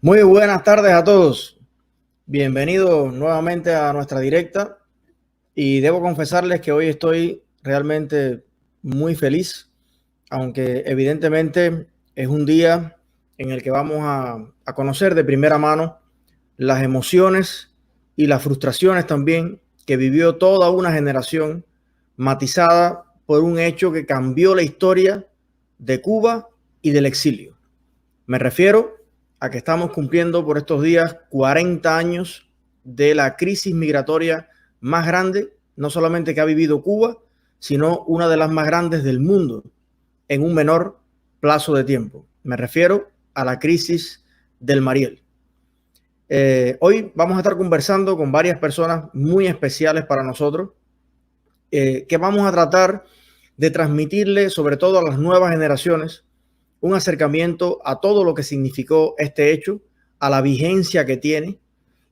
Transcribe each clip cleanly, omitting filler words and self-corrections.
Muy buenas tardes a todos. Bienvenidos nuevamente a nuestra directa y debo confesarles que hoy estoy realmente muy feliz, aunque evidentemente es un día en el que vamos a conocer de primera mano las emociones y las frustraciones también que vivió toda una generación matizada por un hecho que cambió la historia de Cuba y del exilio. Me refiero a que estamos cumpliendo por estos días 40 años de la crisis migratoria más grande, no solamente que ha vivido Cuba, sino una de las más grandes del mundo en un menor plazo de tiempo. Me refiero a la crisis del Mariel. Hoy vamos a estar conversando con varias personas muy especiales para nosotros, que vamos a tratar de transmitirle, sobre todo a las nuevas generaciones, un acercamiento a todo lo que significó este hecho, a la vigencia que tiene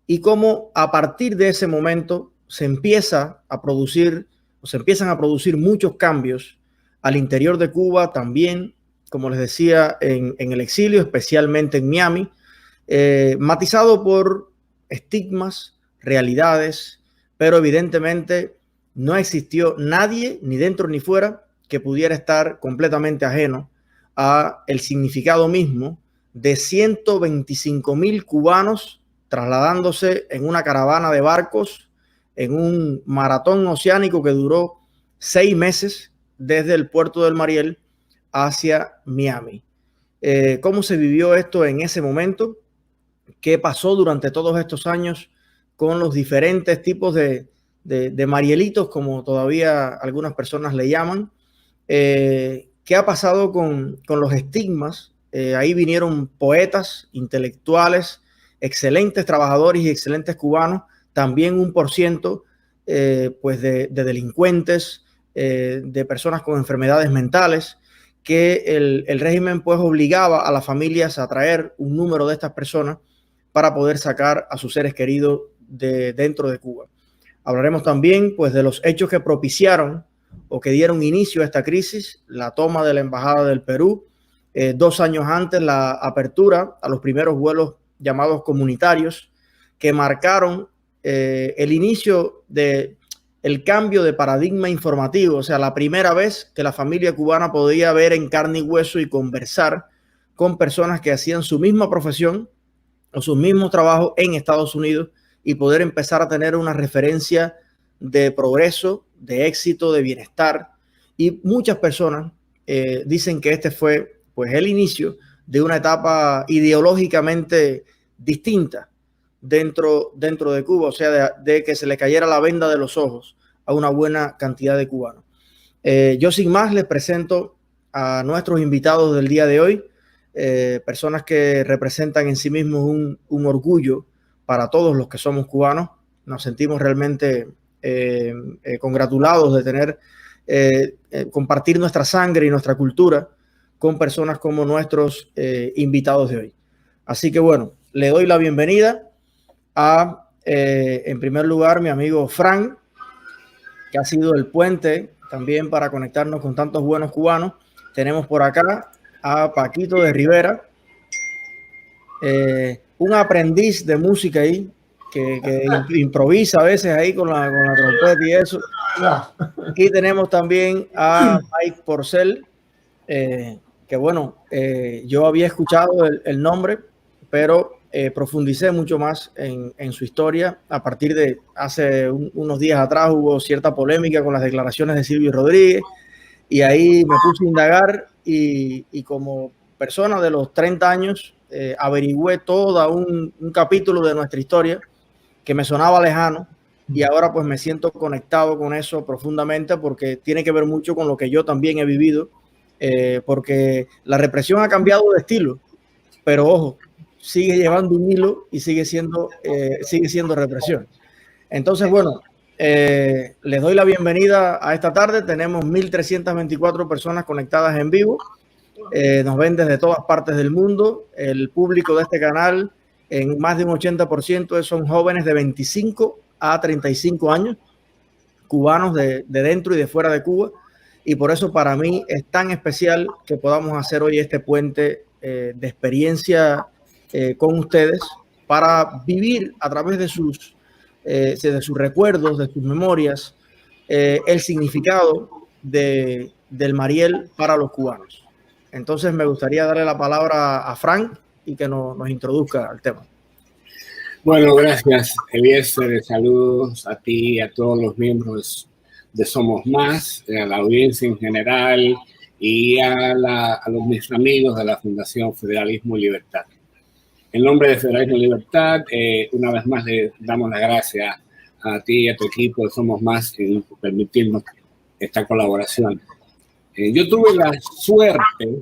y cómo a partir de ese momento se empiezan a producir muchos cambios al interior de Cuba, también, como les decía, en el exilio, especialmente en Miami, matizado por estigmas, realidades, pero evidentemente no existió nadie, ni dentro ni fuera, que pudiera estar completamente ajeno a el significado mismo de 125,000 cubanos trasladándose en una caravana de barcos en un maratón oceánico que duró 6 meses desde el puerto del Mariel hacia Miami. ¿Cómo se vivió esto en ese momento? ¿Qué pasó durante todos estos años con los diferentes tipos de marielitos, como todavía algunas personas le llaman? ¿Qué ha pasado con los estigmas? Ahí vinieron poetas, intelectuales, excelentes trabajadores y excelentes cubanos, también un por ciento pues de delincuentes, de personas con enfermedades mentales, que el régimen pues obligaba a las familias a traer un número de estas personas para poder sacar a sus seres queridos de dentro de Cuba. Hablaremos también pues de los hechos que propiciaron o que dieron inicio a esta crisis, la toma de la Embajada del Perú, 2 años antes la apertura a los primeros vuelos llamados comunitarios, que marcaron el inicio del cambio de paradigma informativo, o sea, la primera vez que la familia cubana podía ver en carne y hueso y conversar con personas que hacían su misma profesión o sus mismos trabajos en Estados Unidos y poder empezar a tener una referencia de progreso, de éxito, de bienestar. Y muchas personas dicen que este fue pues el inicio de una etapa ideológicamente distinta dentro de Cuba, o sea, de que se le cayera la venda de los ojos a una buena cantidad de cubanos. Yo sin más les presento a nuestros invitados del día de hoy, personas que representan en sí mismos un orgullo para todos los que somos cubanos. Nos sentimos realmente congratulados de tener, compartir nuestra sangre y nuestra cultura con personas como nuestros invitados de hoy. Así que bueno, le doy la bienvenida a, en primer lugar, mi amigo Frank, que ha sido el puente también para conectarnos con tantos buenos cubanos. Tenemos por acá a Paquito de Rivera, un aprendiz de música ahí, que improvisa a veces ahí con la trompeta y eso. Y tenemos también a Mike Porcel, que bueno, yo había escuchado el nombre, pero profundicé mucho más en su historia. A partir de hace unos días atrás hubo cierta polémica con las declaraciones de Silvio Rodríguez y ahí me puse a indagar y como persona de los 30 años averigüé todo un capítulo de nuestra historia que me sonaba lejano y ahora pues me siento conectado con eso profundamente porque tiene que ver mucho con lo que yo también he vivido, porque la represión ha cambiado de estilo, pero ojo, sigue llevando un hilo y sigue siendo represión. Entonces, bueno, les doy la bienvenida a esta tarde. Tenemos 1,324 personas conectadas en vivo. Nos ven desde todas partes del mundo. El público de este canal, en más de un 80%, son jóvenes de 25 a 35 años, cubanos de dentro y de fuera de Cuba. Y por eso para mí es tan especial que podamos hacer hoy este puente de experiencia con ustedes para vivir a través de sus recuerdos, de sus memorias, el significado del Mariel para los cubanos. Entonces me gustaría darle la palabra a Frank y que nos introduzca al tema. Bueno, gracias, Eliezer. Saludos a ti y a todos los miembros de Somos Más, a la audiencia en general y a mis amigos de la Fundación Federalismo y Libertad. En nombre de Federalismo y Libertad, una vez más le damos las gracias a ti y a tu equipo de Somos Más en permitirnos esta colaboración. Yo tuve la suerte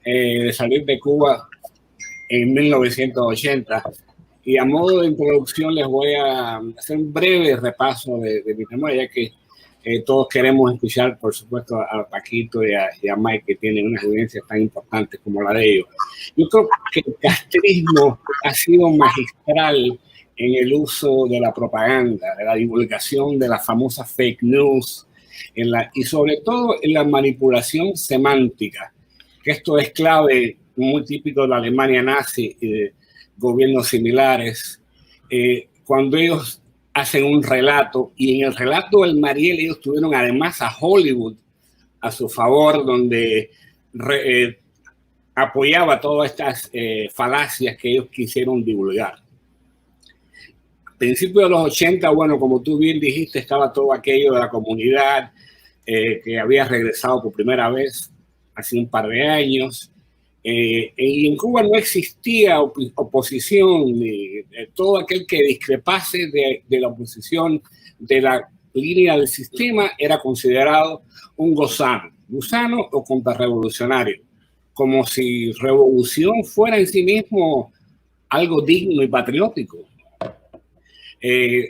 de salir de Cuba en 1980 y a modo de introducción les voy a hacer un breve repaso de mi memoria, ya que todos queremos escuchar, por supuesto, a Paquito y a Mike, que tienen unas audiencias tan importantes como la de ellos. Yo creo que el castrismo ha sido magistral en el uso de la propaganda, de la divulgación de las famosas fake news, y sobre todo en la manipulación semántica, que esto es clave, muy típico de la Alemania nazi y de gobiernos similares, cuando ellos hacen un relato, y en el relato del Mariel ellos tuvieron además a Hollywood a su favor, donde apoyaba todas estas falacias que ellos quisieron divulgar. A principios de los 80, bueno, como tú bien dijiste, estaba todo aquello de la comunidad que había regresado por primera vez hace un par de años. Y en Cuba no existía oposición, todo aquel que discrepase de la oposición de la línea del sistema era considerado un gusano o contrarrevolucionario, como si revolución fuera en sí mismo algo digno y patriótico.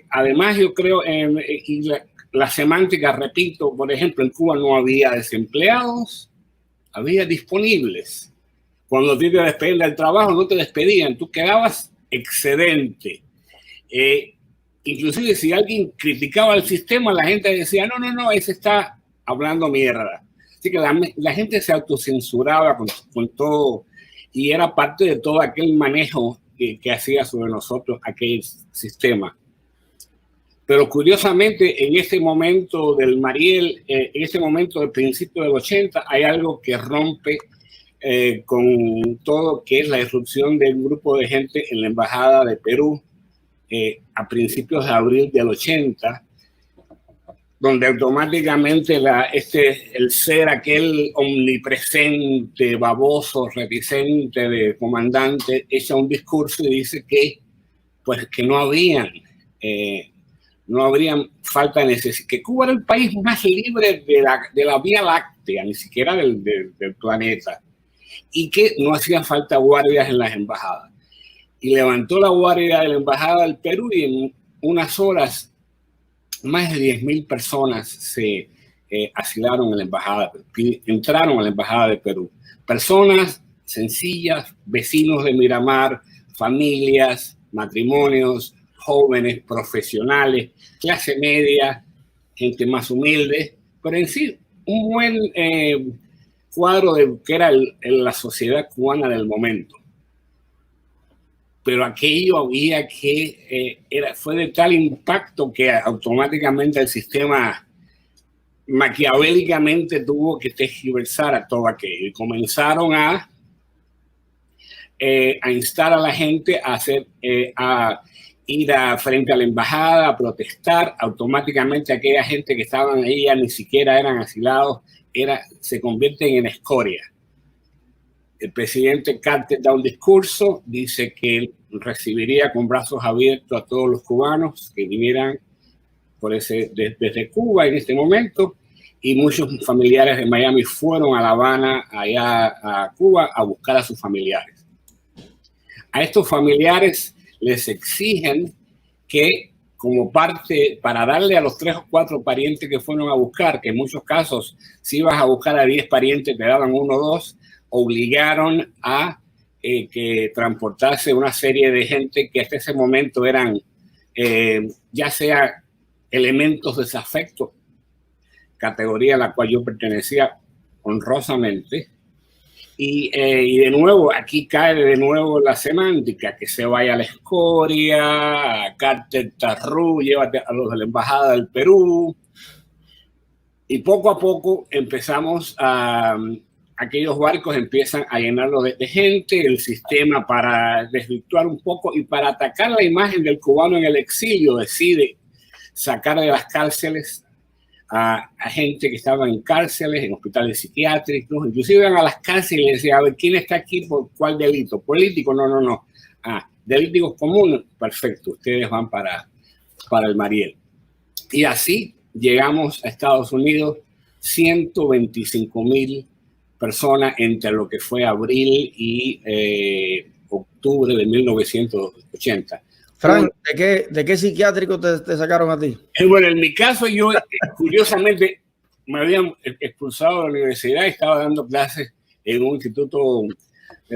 Además, yo creo, y la semántica, repito, por ejemplo, en Cuba no había desempleados, había disponibles. Cuando te despedían del trabajo, no te despedían, tú quedabas excedente. Inclusive si alguien criticaba el sistema, la gente decía, no, ese está hablando mierda. Así que la gente se autocensuraba con todo, y era parte de todo aquel manejo que hacía sobre nosotros aquel sistema. Pero curiosamente, en este momento del Mariel, en este momento del principio del 80, hay algo que rompe con todo, que es la irrupción de un grupo de gente en la Embajada de Perú a principios de abril del 80, donde automáticamente el ser aquel omnipresente, baboso, reticente de comandante, echa un discurso y dice que no habrían falta de necesidad, que Cuba era el país más libre de la Vía Láctea, ni siquiera del planeta, y que no hacían falta guardias en las embajadas. Y levantó la guardia de la Embajada del Perú y en unas horas más de 10.000 personas se asilaron en la embajada, entraron a la Embajada de Perú. Personas sencillas, vecinos de Miramar, familias, matrimonios, jóvenes, profesionales, clase media, gente más humilde, pero en sí un buen cuadro de que era la sociedad cubana del momento. Pero aquello había que, fue de tal impacto que automáticamente el sistema maquiavélicamente tuvo que tergiversar a todo aquello. Y comenzaron a instar a la gente a ir frente a la embajada, a protestar. Automáticamente aquella gente que estaban ahí ya ni siquiera eran asilados, se convierten en escoria. El presidente Carter da un discurso, dice que él recibiría con brazos abiertos a todos los cubanos que vinieran desde Cuba en este momento, y muchos familiares de Miami fueron a La Habana, allá a Cuba, a buscar a sus familiares. A estos familiares les exigen que, como parte, para darle a los 3 o 4 parientes que fueron a buscar, que en muchos casos, si ibas a buscar a 10 parientes, te daban 1 o 2, obligaron a que transportase una serie de gente que hasta ese momento eran ya sea elementos desafectos, categoría a la cual yo pertenecía honrosamente, Y de nuevo, aquí cae de nuevo la semántica, que se vaya a la escoria, a Carter Tarrú, llévate a los de la Embajada del Perú. Y poco a poco empezamos aquellos barcos empiezan a llenarlo de gente, el sistema, para desvirtuar un poco y para atacar la imagen del cubano en el exilio, decide sacar de las cárceles a gente que estaba en cárceles, en hospitales psiquiátricos, inclusive iban a las cárceles y decían, a ver, ¿quién está aquí por cuál delito? ¿Político? No. Delitos comunes, perfecto, ustedes van para el Mariel. Y así llegamos a Estados Unidos, 125,000 personas entre lo que fue abril y octubre de 1980. Frank, ¿de qué psiquiátrico te sacaron a ti? Bueno, en mi caso, yo curiosamente me habían expulsado de la universidad y estaba dando clases en un instituto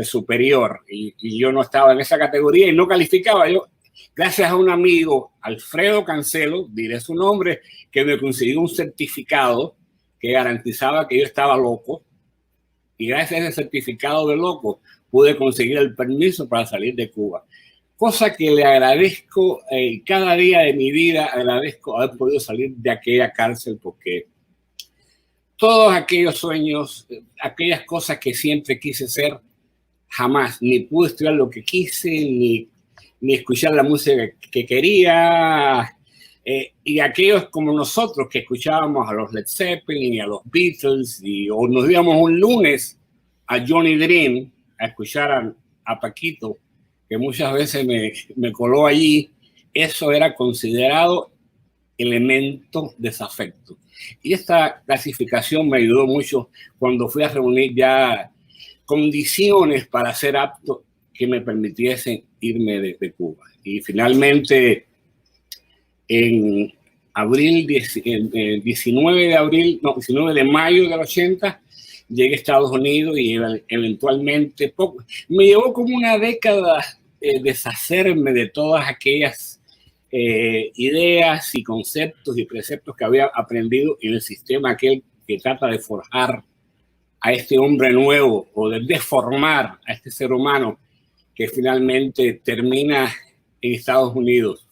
superior y yo no estaba en esa categoría y no calificaba. Yo, gracias a un amigo, Alfredo Cancelo, diré su nombre, que me consiguió un certificado que garantizaba que yo estaba loco, y gracias a ese certificado de loco pude conseguir el permiso para salir de Cuba. Cosa que le agradezco, cada día de mi vida agradezco haber podido salir de aquella cárcel, porque todos aquellos sueños, aquellas cosas que siempre quise ser, jamás, ni pude estudiar lo que quise, ni escuchar la música que quería, y aquellos como nosotros que escuchábamos a los Led Zeppelin y a los Beatles, o nos íbamos un lunes a Johnny Dream a escuchar a Paquito, que muchas veces me coló allí, eso era considerado elemento desafecto. Y esta clasificación me ayudó mucho cuando fui a reunir ya condiciones para ser apto que me permitiesen irme de Cuba. Y finalmente, en abril, 19 de mayo del 80, llegué a Estados Unidos y eventualmente me llevó como una década deshacerme de todas aquellas ideas y conceptos y preceptos que había aprendido en el sistema aquel que trata de forjar a este hombre nuevo o de deformar a este ser humano que finalmente termina en Estados Unidos.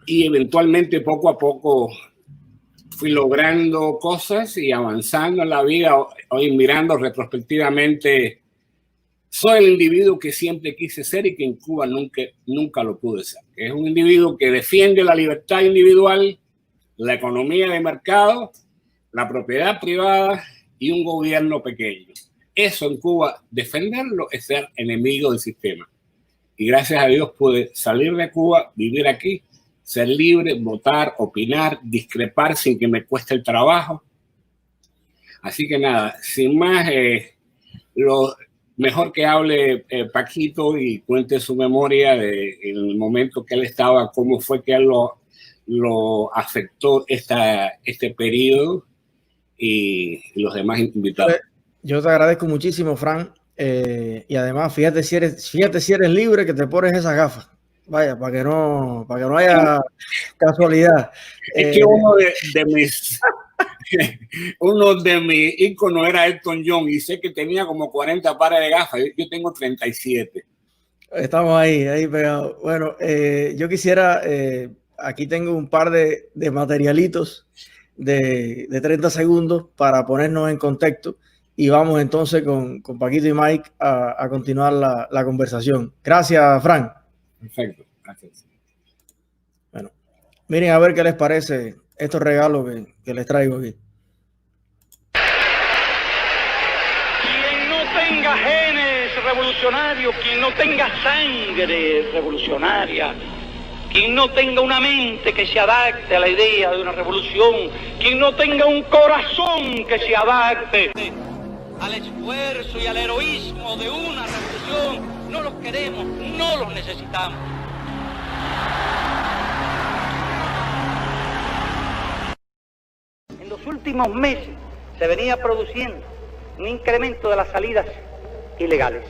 Y eventualmente, poco a poco, fui logrando cosas y avanzando en la vida. Hoy, mirando retrospectivamente, soy el individuo que siempre quise ser y que en Cuba nunca lo pude ser. Es un individuo que defiende la libertad individual, la economía de mercado, la propiedad privada y un gobierno pequeño. Eso en Cuba, defenderlo es ser enemigo del sistema. Y gracias a Dios pude salir de Cuba, vivir aquí, ser libre, votar, opinar, discrepar sin que me cueste el trabajo. Así que nada, sin más, lo mejor que hable Paquito y cuente su memoria de el momento que él estaba, cómo fue que él lo afectó este periodo y los demás invitados. Yo te agradezco muchísimo, Fran, y además fíjate si eres libre que te pones esas gafas. Vaya, para que no haya casualidad. Es que uno de mis íconos era Elton John y sé que tenía como 40 pares de gafas. Yo tengo 37. Estamos ahí pegados. Bueno, yo quisiera, aquí tengo un par de materialitos de 30 segundos para ponernos en contexto y vamos entonces con Paquito y Mike a continuar la conversación. Gracias, Fran. Perfecto, gracias. Bueno, miren a ver qué les parece estos regalos que les traigo aquí. Quien no tenga genes revolucionarios, quien no tenga sangre revolucionaria, quien no tenga una mente que se adapte a la idea de una revolución, quien no tenga un corazón que se adapte al esfuerzo y al heroísmo de una revolución, no los queremos, no los necesitamos. En los últimos meses se venía produciendo un incremento de las salidas ilegales.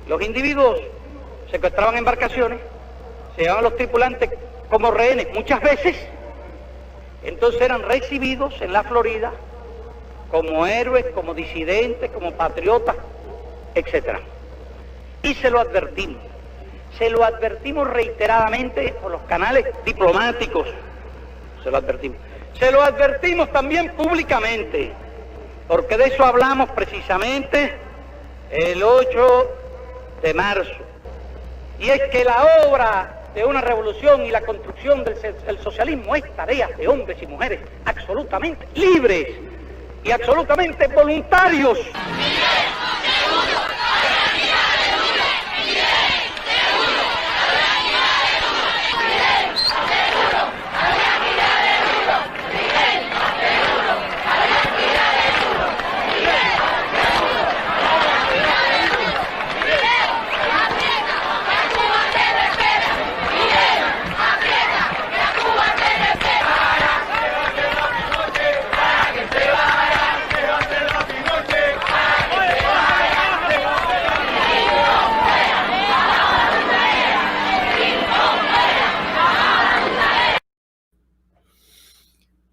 Los individuos secuestraban embarcaciones, se llevaban a los tripulantes como rehenes muchas veces, entonces eran recibidos en la Florida como héroes, como disidentes, como patriotas, etc. Y se lo advertimos reiteradamente por los canales diplomáticos, se lo advertimos también públicamente, porque de eso hablamos precisamente el 8 de marzo. Y es que la obra de una revolución y la construcción del socialismo es tarea de hombres y mujeres absolutamente libres y absolutamente voluntarios.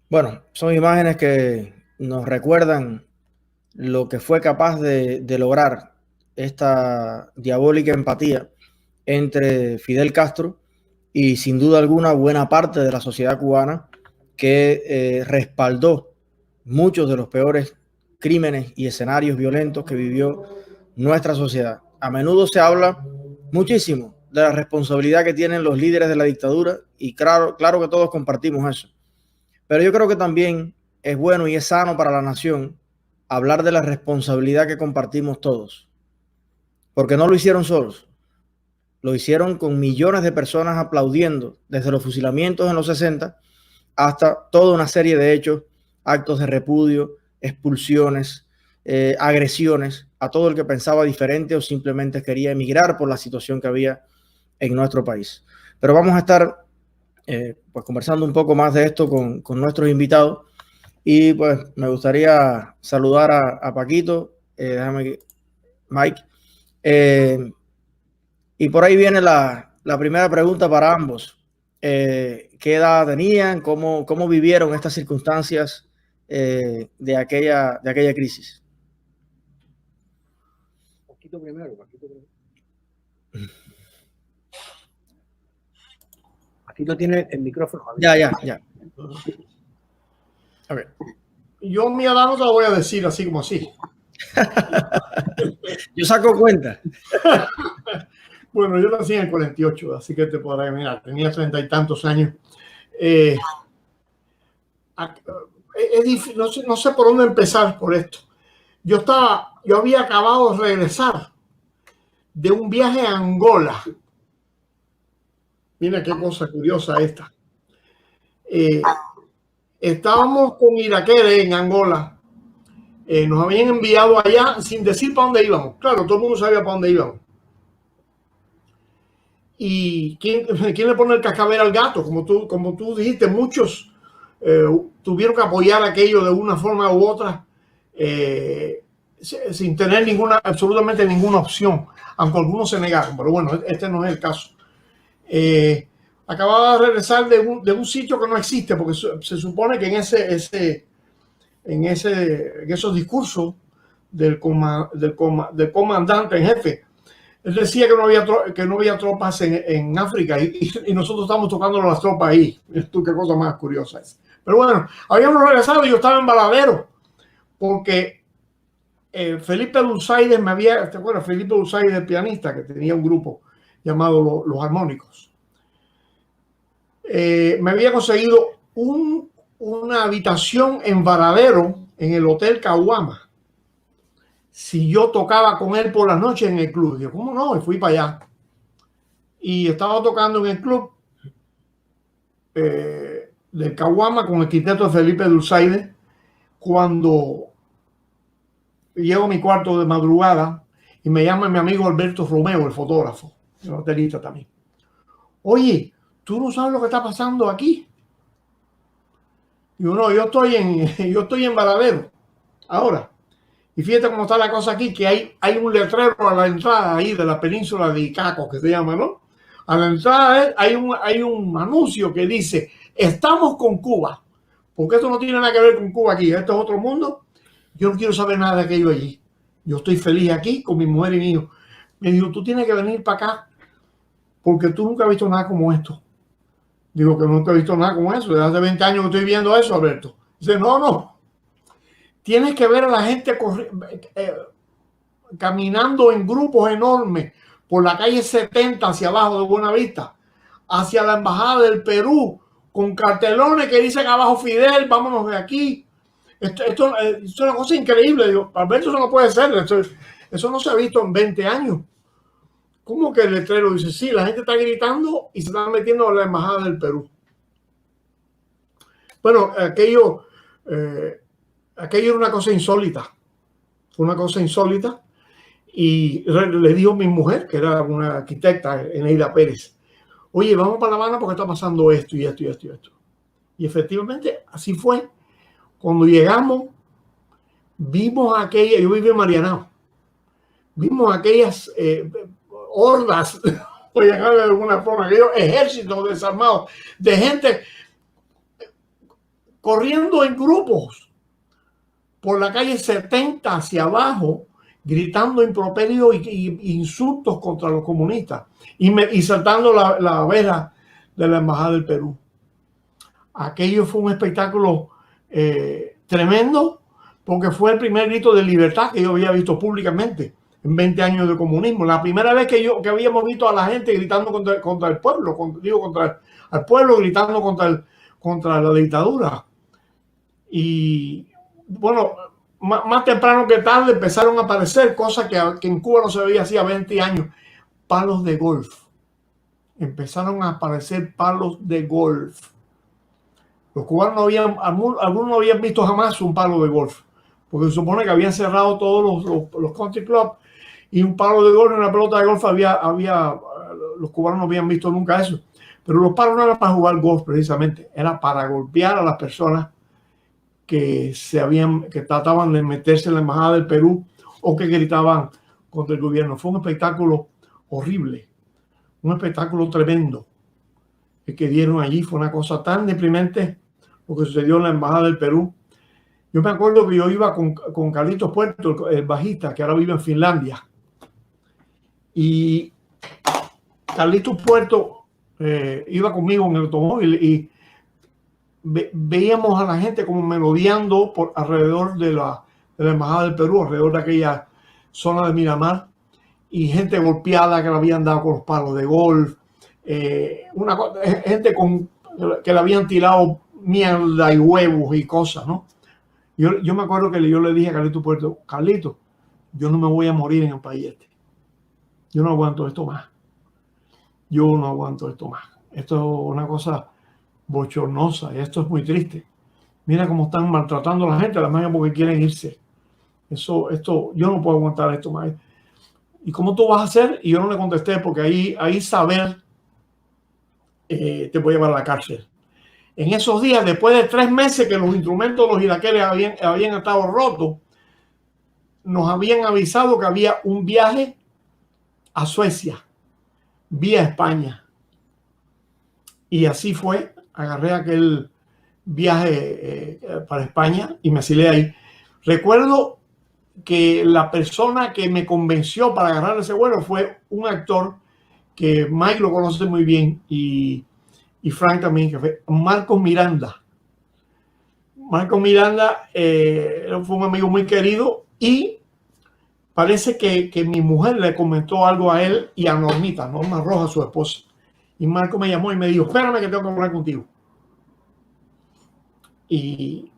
Bueno, son imágenes que nos recuerdan lo que fue capaz de lograr esta diabólica empatía entre Fidel Castro y sin duda alguna buena parte de la sociedad cubana que respaldó muchos de los peores crímenes y escenarios violentos que vivió nuestra sociedad. A menudo se habla muchísimo de la responsabilidad que tienen los líderes de la dictadura y claro que todos compartimos eso. Pero yo creo que también es bueno y es sano para la nación hablar de la responsabilidad que compartimos todos. Porque no lo hicieron solos. Lo hicieron con millones de personas aplaudiendo desde los fusilamientos en los 60 hasta toda una serie de hechos, actos de repudio, expulsiones, agresiones a todo el que pensaba diferente o simplemente quería emigrar por la situación que había en nuestro país. Pero vamos a estar pues conversando un poco más de esto con nuestros invitados y pues me gustaría saludar a Paquito, déjame Mike, y por ahí viene la primera pregunta para ambos. ¿Qué edad tenían? ¿Cómo vivieron estas circunstancias de aquella crisis? Paquito primero. Paquito tiene el micrófono. Ya. Okay. Yo mi edad no te lo voy a decir así como así. Yo saco cuenta. Bueno, yo nací en el 48, así que te podrás imaginar, tenía 30 y tantos años. Es difícil, no sé por dónde empezar por esto. Yo había acabado de regresar de un viaje a Angola. Mira qué cosa curiosa esta. Estábamos con iraqueses en Angola. Nos habían enviado allá sin decir para dónde íbamos. Claro, todo el mundo sabía para dónde íbamos. ¿Y quién le pone el cascabel al gato? Como tú dijiste, muchos tuvieron que apoyar aquello de una forma u otra sin tener absolutamente ninguna opción, aunque algunos se negaron. Pero bueno, este no es el caso. Acababa de regresar de un sitio que no existe, porque se supone que en esos discursos del comandante en jefe, él decía que no había tropas en África y nosotros estamos tocando las tropas ahí. Tú, qué cosa más curiosa es. Pero bueno, habíamos regresado y yo estaba en Varadero porque Felipe Dulzaides ¿te acuerdas? Felipe Dulzaides, el pianista que tenía un grupo llamado Los Armónicos. Me había conseguido una habitación en Varadero en el Hotel Caguama. Si yo tocaba con él por las noches en el club. Yo, ¿cómo no? Y fui para allá. Y estaba tocando en el club del Caguama con el quinteto de Felipe Dulzaides cuando llego a mi cuarto de madrugada y me llama mi amigo Alberto Romeo, el fotógrafo, el hotelista también. Oye, ¿tú no sabes lo que está pasando aquí? Digo, no, yo estoy en Varadero ahora. Y fíjate cómo está la cosa aquí, que hay un letrero a la entrada ahí de la península de Icaco, que se llama, ¿no? A la entrada hay un anuncio que dice, estamos con Cuba. Porque esto no tiene nada que ver con Cuba aquí, esto es otro mundo. yo no quiero saber nada de aquello allí. Yo estoy feliz aquí con mi mujer y mi hijo. Me dijo, tú tienes que venir para acá porque tú nunca has visto nada como esto. Digo que nunca he visto nada como eso. Desde hace 20 años que estoy viendo eso, Alberto. Dice, no. Tienes que ver a la gente caminando en grupos enormes por la calle 70 hacia abajo de Buenavista, hacia la embajada del Perú, con cartelones que dicen abajo Fidel, vámonos de aquí. Esto es una cosa increíble. Digo, Alberto, eso no puede ser. Eso no se ha visto en 20 años. ¿Cómo que el letrero dice? Sí, la gente está gritando y se están metiendo a la embajada del Perú. Bueno, aquello era una cosa insólita. Fue una cosa insólita. Y le dijo mi mujer, que era una arquitecta, Eneida Pérez, oye, vamos para La Habana porque está pasando esto y esto y esto y esto. Y efectivamente así fue. Cuando llegamos, vimos aquella, yo viví en Marianao, vimos aquellas hordas, por llamarle de alguna forma, aquellos ejércitos desarmados de gente corriendo en grupos por la calle 70 hacia abajo, gritando improperios y insultos contra los comunistas y saltando la vela de la embajada del Perú. Aquello fue un espectáculo tremendo, porque fue el primer grito de libertad que yo había visto públicamente en 20 años de comunismo. La primera vez que habíamos visto a la gente gritando contra el pueblo, al pueblo gritando contra la dictadura. Y bueno, más temprano que tarde empezaron a aparecer cosas que en Cuba no se veía hacía 20 años. Palos de golf. Empezaron a aparecer palos de golf. Los cubanos algunos no habían visto jamás un palo de golf, porque se supone que habían cerrado todos los country clubs y un palo de golf y una pelota de golf los cubanos no habían visto nunca eso. Pero los palos no eran para jugar golf precisamente, era para golpear a las personas que trataban de meterse en la embajada del Perú o que gritaban contra el gobierno. Fue un espectáculo horrible, un espectáculo tremendo. El que dieron allí fue una cosa tan deprimente lo que sucedió en la embajada del Perú. Yo me acuerdo que yo iba con Carlitos Puerto, el bajista, que ahora vive en Finlandia. Y Carlitos Puerto iba conmigo en el automóvil y veíamos a la gente como merodeando alrededor de la embajada del Perú, alrededor de aquella zona de Miramar, y gente golpeada que le habían dado con los palos de golf, gente que le habían tirado mierda y huevos y cosas, ¿no? Yo me acuerdo que yo le dije a Carlito Puerto, Carlito, yo no me voy a morir en el país este. Yo no aguanto esto más. Yo no aguanto esto más. Esto es una cosa bochornosa y esto es muy triste. Mira cómo están maltratando a la gente, además porque quieren irse. Esto, yo no puedo aguantar esto más. ¿Y cómo tú vas a hacer? Y yo no le contesté porque ahí saber te puede llevar a la cárcel. En esos días, después de 3 meses que los instrumentos de los iraquíes habían estado rotos, nos habían avisado que había un viaje a Suecia, vía España. Y así fue. Agarré aquel viaje para España y me asilé ahí. Recuerdo que la persona que me convenció para agarrar ese vuelo fue un actor que Mike lo conoce muy bien y Frank también, que fue Marcos Miranda. Marcos Miranda fue un amigo muy querido y parece que mi mujer le comentó algo a él y a Norma Rojas, su esposa. Y Marco me llamó y me dijo, espérame que tengo que hablar contigo. Y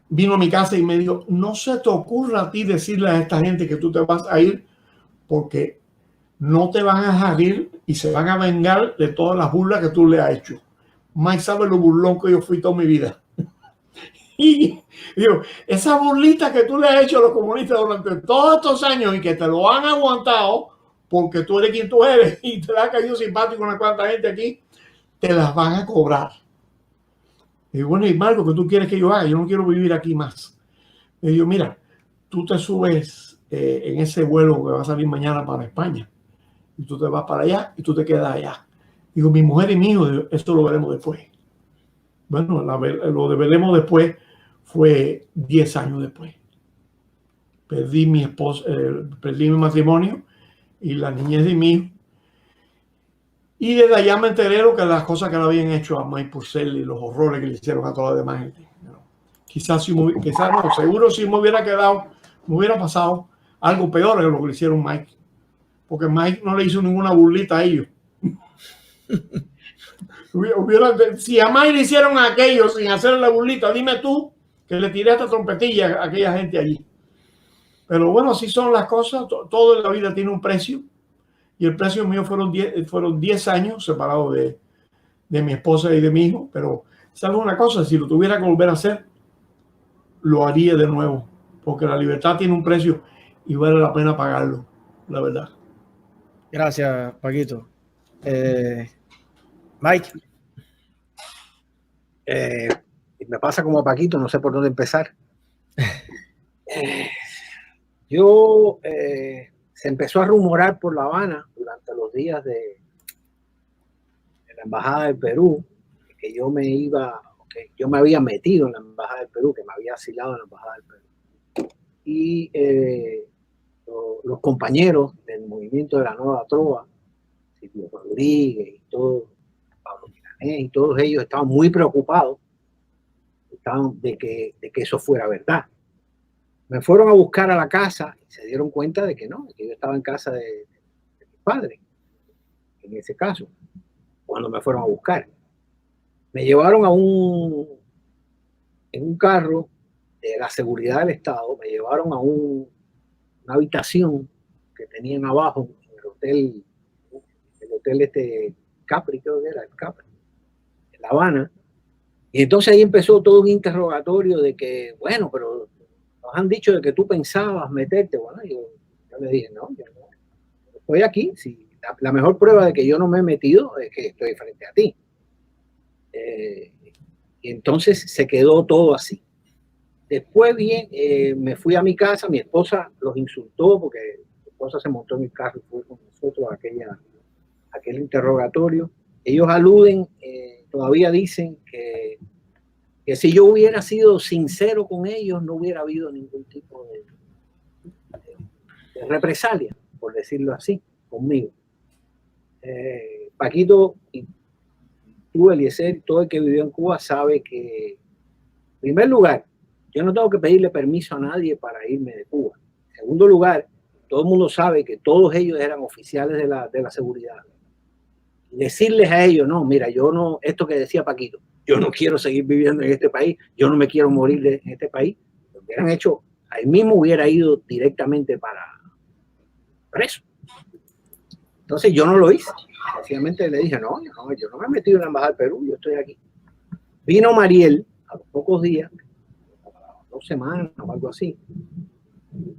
vino a mi casa y me dijo, no se te ocurra a ti decirle a esta gente que tú te vas a ir porque no te van a dejar ir y se van a vengar de todas las burlas que tú le has hecho. Mike sabe lo burlón que yo fui toda mi vida. Y digo, esa burlita que tú le has hecho a los comunistas durante todos estos años y que te lo han aguantado porque tú eres quien tú eres y te ha caído simpático una cuanta gente aquí, te las van a cobrar. Y digo, bueno, y Marco, ¿qué tú quieres que yo haga? Yo no quiero vivir aquí más. Y digo, mira, tú te subes en ese vuelo que va a salir mañana para España y tú te vas para allá y tú te quedas allá. Digo, mi mujer y mi hijo, esto lo veremos después. Bueno, lo de veremos después fue 10 años después. perdí mi esposa, perdí mi matrimonio y la niñez de mi hijo. Y desde allá me enteré lo que las cosas que le habían hecho a Mike Purcell y los horrores que le hicieron a toda la demás gente. Quizás no, seguro si me hubiera quedado, me hubiera pasado algo peor que lo que le hicieron Mike. Porque Mike no le hizo ninguna burlita a ellos. Si a Mike le hicieron aquello sin hacerle la burlita, dime tú que le tiré esta trompetilla a aquella gente allí. Pero bueno, así son las cosas. Todo en la vida tiene un precio. Y el precio mío fueron 10 años separados de mi esposa y de mi hijo. Pero, ¿sabes una cosa? Si lo tuviera que volver a hacer, lo haría de nuevo. Porque la libertad tiene un precio y vale la pena pagarlo, la verdad. Gracias, Paquito. Mike. Me pasa como a Paquito, no sé por dónde empezar. Se empezó a rumorar por La Habana durante los días de la Embajada del Perú, que yo me había metido en la Embajada del Perú, que me había asilado en la Embajada del Perú. Y los compañeros del movimiento de la Nueva Trova, Silvio Rodríguez y todo, Pablo Milanés y todos ellos estaban muy preocupados de que eso fuera verdad. Me fueron a buscar a la casa y se dieron cuenta de que no, que yo estaba en casa de mi padre, en ese caso, cuando me fueron a buscar. Me llevaron en un carro de la seguridad del Estado, me llevaron a una habitación que tenían abajo en el hotel Capri, creo que era el Capri, en La Habana. Y entonces ahí empezó todo un interrogatorio de que, bueno, pero nos han dicho de que tú pensabas meterte. Bueno, yo le dije, no, yo no estoy aquí. Si la mejor prueba de que yo no me he metido es que estoy frente a ti. Y entonces se quedó todo así. Después me fui a mi casa, mi esposa los insultó porque mi esposa se montó en el carro y fue con nosotros a aquel interrogatorio. Ellos aluden, todavía dicen que si yo hubiera sido sincero con ellos, no hubiera habido ningún tipo de represalia, por decirlo así, conmigo. Paquito y tú, Eliezer, todo el que vivió en Cuba sabe que, en primer lugar, yo no tengo que pedirle permiso a nadie para irme de Cuba. En segundo lugar, todo el mundo sabe que todos ellos eran oficiales de la seguridad. Decirles a ellos, no, mira, yo no, esto que decía Paquito, yo no quiero seguir viviendo en este país, yo no me quiero morir en este país, lo hubieran hecho, ahí mismo hubiera ido directamente para preso. Entonces yo no lo hice, sencillamente le dije, no, yo no me he metido en la Embajada del Perú, yo estoy aquí. Vino Mariel a los pocos días, 2 semanas o algo así,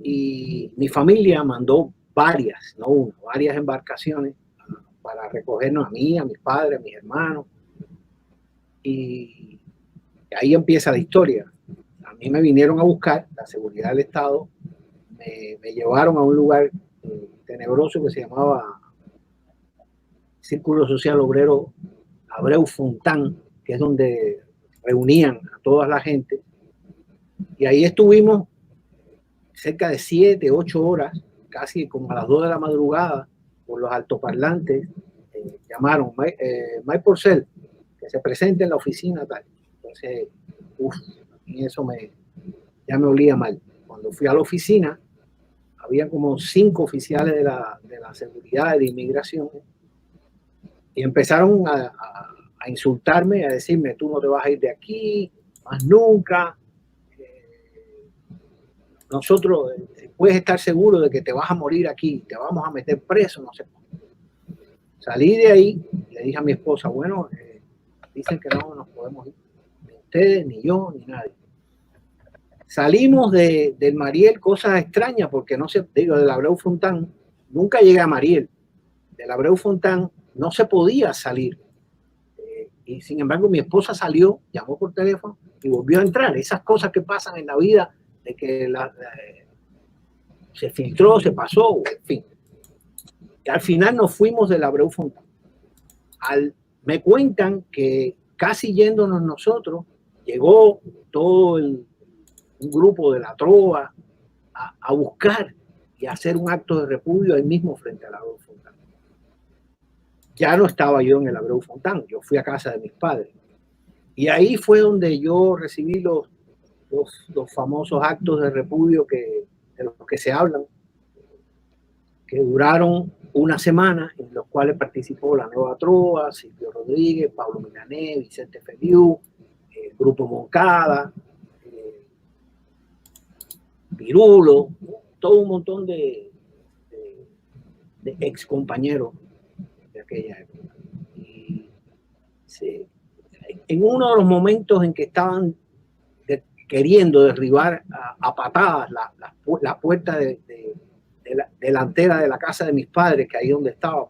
y mi familia mandó varias, no una, varias embarcaciones para recogernos a mí, a mis padres, a mis hermanos. Y ahí empieza la historia. A mí me vinieron a buscar, la seguridad del Estado, me llevaron a un lugar tenebroso que se llamaba Círculo Social Obrero Abreu Fontán, que es donde reunían a toda la gente. Y ahí estuvimos cerca de 7, 8 horas, casi como a las 2 de la madrugada, por los altoparlantes, llamaron Mike Purcell, que se presente en la oficina tal. Entonces, y eso ya me olía mal. Cuando fui a la oficina, había como 5 oficiales de la seguridad de inmigración y empezaron a insultarme, a decirme, tú no te vas a ir de aquí, más nunca. Nosotros, puedes estar seguro de que te vas a morir aquí, te vamos a meter preso, no sé. Salí de ahí, le dije a mi esposa, bueno, dicen que no nos podemos ir, ni ustedes, ni yo, ni nadie. Salimos del Mariel, cosas extrañas, porque no sé, digo, del Abreu Fontán, nunca llegué a Mariel. Del Abreu Fontán no se podía salir. Y sin embargo, mi esposa salió, llamó por teléfono y volvió a entrar. Esas cosas que pasan en la vida, de que se filtró, se pasó, en fin. Y al final nos fuimos del Abreu Fontán. Me cuentan que casi yéndonos nosotros, llegó todo un grupo de la Trova a buscar y a hacer un acto de repudio ahí mismo frente al Abreu Fontán. Ya no estaba yo en el Abreu Fontán, yo fui a casa de mis padres. Y ahí fue donde yo recibí los famosos actos de repudio de los que se hablan, que duraron una semana, en los cuales participó la Nueva Trova, Silvio Rodríguez, Pablo Milanés, Vicente Feliu, el Grupo Moncada, Pirulo, todo un montón de ex compañeros de aquella época. Y en uno de los momentos en que estaban queriendo derribar a patadas la puerta delantera de la casa de mis padres, que ahí donde estábamos,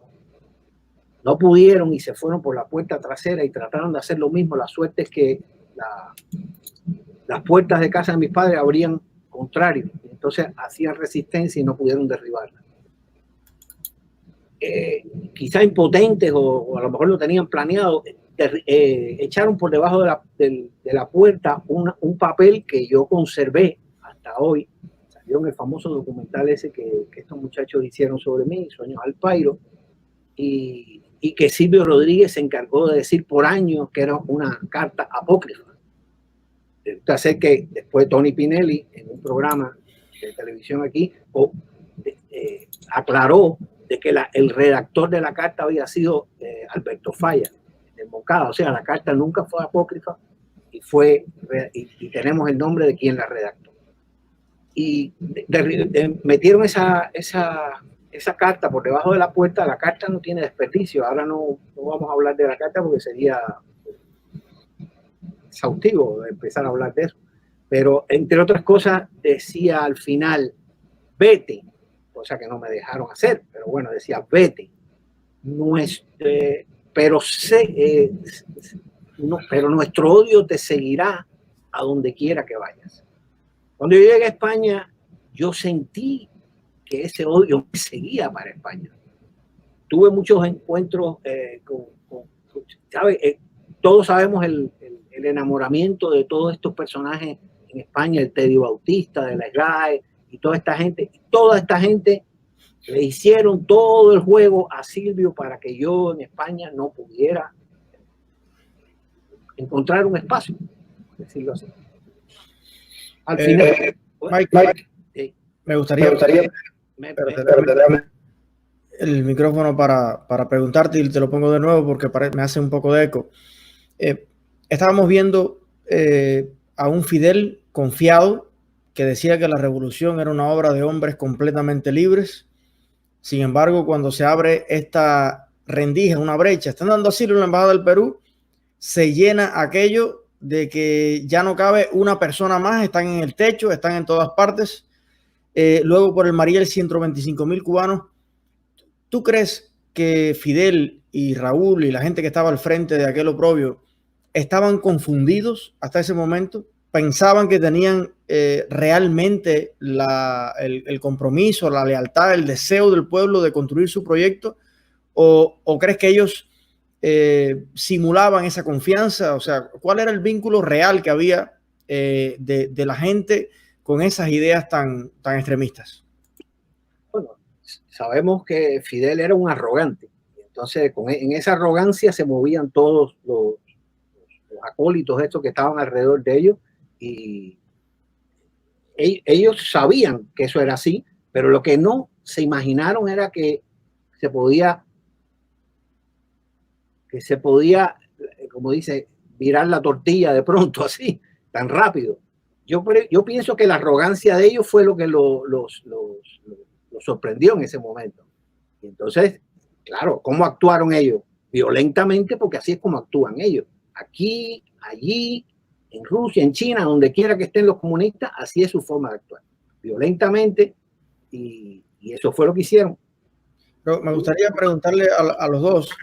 no pudieron y se fueron por la puerta trasera y trataron de hacer lo mismo. La suerte es que las puertas de casa de mis padres abrían contrario, entonces hacían resistencia y no pudieron derribarla. Quizá impotentes o a lo mejor lo tenían planeado, echaron por debajo de la puerta un papel que yo conservé hasta hoy. Salió en el famoso documental ese que estos muchachos hicieron sobre mí, Sueños al Pairo, y que Silvio Rodríguez se encargó de decir por años que era una carta apócrifa. Sé que después Tony Pinelli, en un programa de televisión aquí, aclaró de que el redactor de la carta había sido Alberto Falla, de Moncada. O sea, la carta nunca fue apócrifa y tenemos el nombre de quien la redactó. Y metieron esa carta por debajo de la puerta. La carta no tiene desperdicio. Ahora no vamos a hablar de la carta porque sería exhaustivo empezar a hablar de eso, pero entre otras cosas decía al final, vete, cosa que no me dejaron hacer, pero bueno, decía vete, pero nuestro odio te seguirá a donde quiera que vayas. Cuando yo llegué a España, yo sentí que ese odio me seguía para España. Tuve muchos encuentros ¿sabes? Todos sabemos el enamoramiento de todos estos personajes en España, el Teddy Bautista, de la SGAE y toda esta gente. Toda esta gente le hicieron todo el juego a Silvio para que yo en España no pudiera encontrar un espacio, decirlo así. Al final, Mike, me gustaría el micrófono para preguntarte, y te lo pongo de nuevo porque me hace un poco de eco. Estábamos viendo a un Fidel confiado que decía que la revolución era una obra de hombres completamente libres. Sin embargo, cuando se abre esta rendija, una brecha, están dando asilo en la Embajada del Perú, se llena aquello de que ya no cabe una persona más, están en el techo, están en todas partes. Luego por el Mariel 125.000 cubanos. ¿Tú crees que Fidel y Raúl y la gente que estaba al frente de aquel oprobio estaban confundidos hasta ese momento? ¿Pensaban que tenían realmente el compromiso, la lealtad, el deseo del pueblo de construir su proyecto? ¿O crees que ellos simulaban esa confianza? O sea, ¿cuál era el vínculo real que había de la gente con esas ideas tan extremistas? Bueno, sabemos que Fidel era un arrogante. Entonces, en esa arrogancia se movían todos los acólitos estos que estaban alrededor de ellos, y ellos sabían que eso era así, pero lo que no se imaginaron era que se podía, como dice, virar la tortilla de pronto así, tan rápido. Yo pienso que la arrogancia de ellos fue lo que los sorprendió en ese momento. Y entonces, claro, ¿cómo actuaron ellos? Violentamente, porque así es como actúan ellos. Aquí, allí, en Rusia, en China, donde quiera que estén los comunistas, así es su forma de actuar. Violentamente, y eso fue lo que hicieron. Pero me gustaría preguntarle a los dos,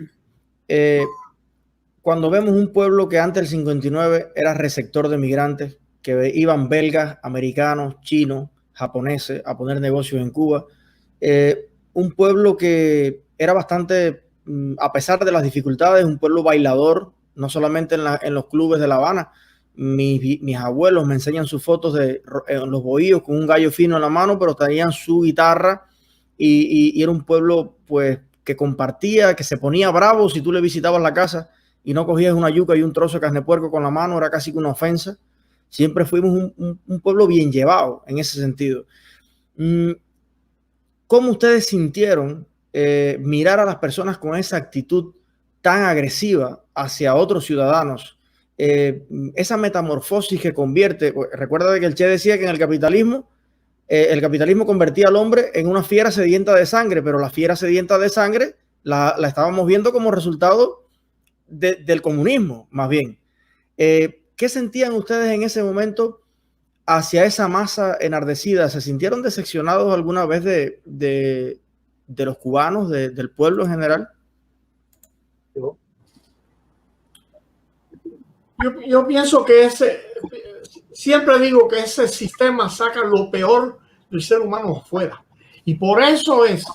cuando vemos un pueblo que antes del 59 era receptor de migrantes, que iban belgas, americanos, chinos, japoneses a poner negocios en Cuba, un pueblo que era bastante, a pesar de las dificultades, un pueblo bailador, no solamente en los clubes de La Habana, mis abuelos me enseñan sus fotos de los bohíos con un gallo fino en la mano, pero tenían su guitarra y era un pueblo pues que compartía, que se ponía bravo si tú le visitabas la casa y no cogías una yuca y un trozo de carne de puerco con la mano, era casi que una ofensa. Siempre fuimos un pueblo bien llevado en ese sentido. ¿Cómo ustedes sintieron mirar a las personas con esa actitud tan agresiva hacia otros ciudadanos? Esa metamorfosis que convierte, recuerda que el Che decía que en el capitalismo convertía al hombre en una fiera sedienta de sangre, pero la fiera sedienta de sangre la estábamos viendo como resultado del comunismo, más bien. ¿Qué sentían ustedes en ese momento hacia esa masa enardecida? ¿Se sintieron decepcionados alguna vez de los cubanos, del pueblo en general? Yo pienso que siempre digo que ese sistema saca lo peor del ser humano afuera. Y por eso es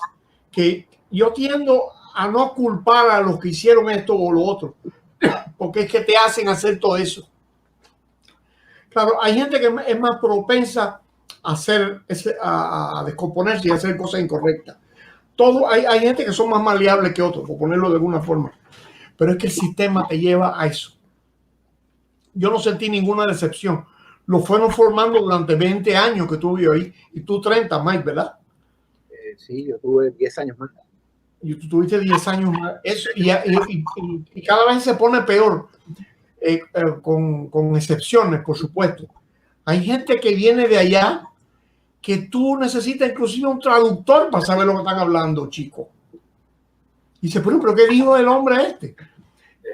que yo tiendo a no culpar a los que hicieron esto o lo otro, porque es que te hacen hacer todo eso. Claro, hay gente que es más propensa a descomponerse y a hacer cosas incorrectas. Hay gente que son más maleables que otros, por ponerlo de alguna forma. Pero es que el sistema te lleva a eso. Yo no sentí ninguna decepción. Lo fueron formando durante 20 años que tuve ahí. Y tú 30, Mike, ¿verdad? Sí, yo tuve 10 años más. Y tú tuviste 10 años más. Eso, y cada vez se pone peor. Con excepciones, por supuesto. Hay gente que viene de allá que tú necesitas inclusive un traductor para saber lo que están hablando, chico. Y dice, pero ¿qué dijo el hombre este?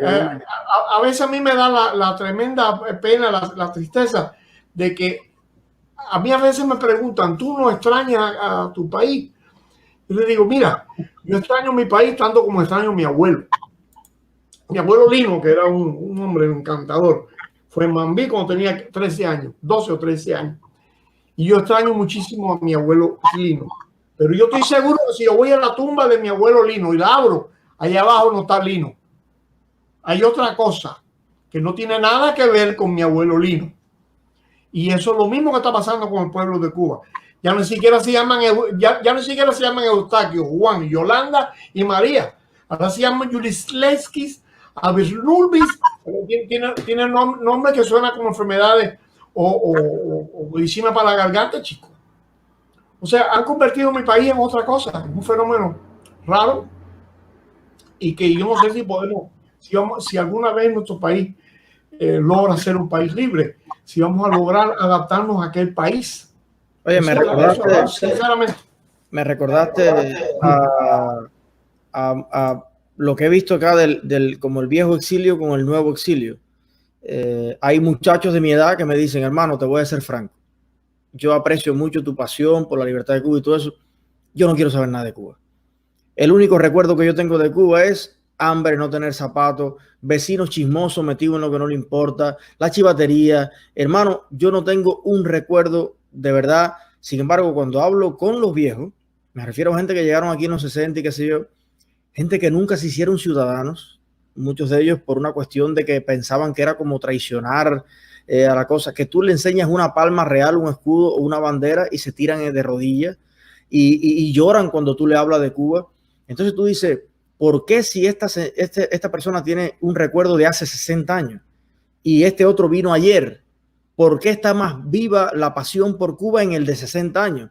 A veces a mí me da la tremenda pena, la tristeza de que a mí a veces me preguntan, ¿tú no extrañas a tu país? Yo le digo, mira, yo extraño mi país tanto como extraño a mi abuelo. Mi abuelo Lino, que era un hombre encantador, fue en Mambí cuando tenía 13 años, 12 o 13 años. Y yo extraño muchísimo a mi abuelo Lino. Pero yo estoy seguro que si yo voy a la tumba de mi abuelo Lino y la abro, allá abajo no está Lino. Hay otra cosa que no tiene nada que ver con mi abuelo Lino. Y eso es lo mismo que está pasando con el pueblo de Cuba. Ya ni siquiera se llaman Eustaquio, Juan, Yolanda y María. Ahora se llaman Yulisleskis, Avisnulbis, tiene nombres que suenan como enfermedades o medicina para la garganta, chicos. O sea, han convertido mi país en otra cosa, un fenómeno raro y que yo no sé si podemos, si alguna vez nuestro país logra ser un país libre, si vamos a lograr adaptarnos a aquel país. Oye, me recordaste a lo que he visto acá como el viejo exilio con el nuevo exilio. Hay muchachos de mi edad que me dicen, hermano, te voy a ser franco. Yo aprecio mucho tu pasión por la libertad de Cuba y todo eso. Yo no quiero saber nada de Cuba. El único recuerdo que yo tengo de Cuba es hambre, no tener zapatos, vecinos chismosos metidos en lo que no le importa, la chivatería. Hermano, yo no tengo un recuerdo de verdad. Sin embargo, cuando hablo con los viejos, me refiero a gente que llegaron aquí en los 60 y qué sé yo, gente que nunca se hicieron ciudadanos, muchos de ellos por una cuestión de que pensaban que era como traicionar a la cosa, que tú le enseñas una palma real, un escudo o una bandera y se tiran de rodillas y lloran cuando tú le hablas de Cuba. Entonces tú dices, ¿por qué si esta persona tiene un recuerdo de hace 60 años y este otro vino ayer? ¿Por qué está más viva la pasión por Cuba en el de 60 años?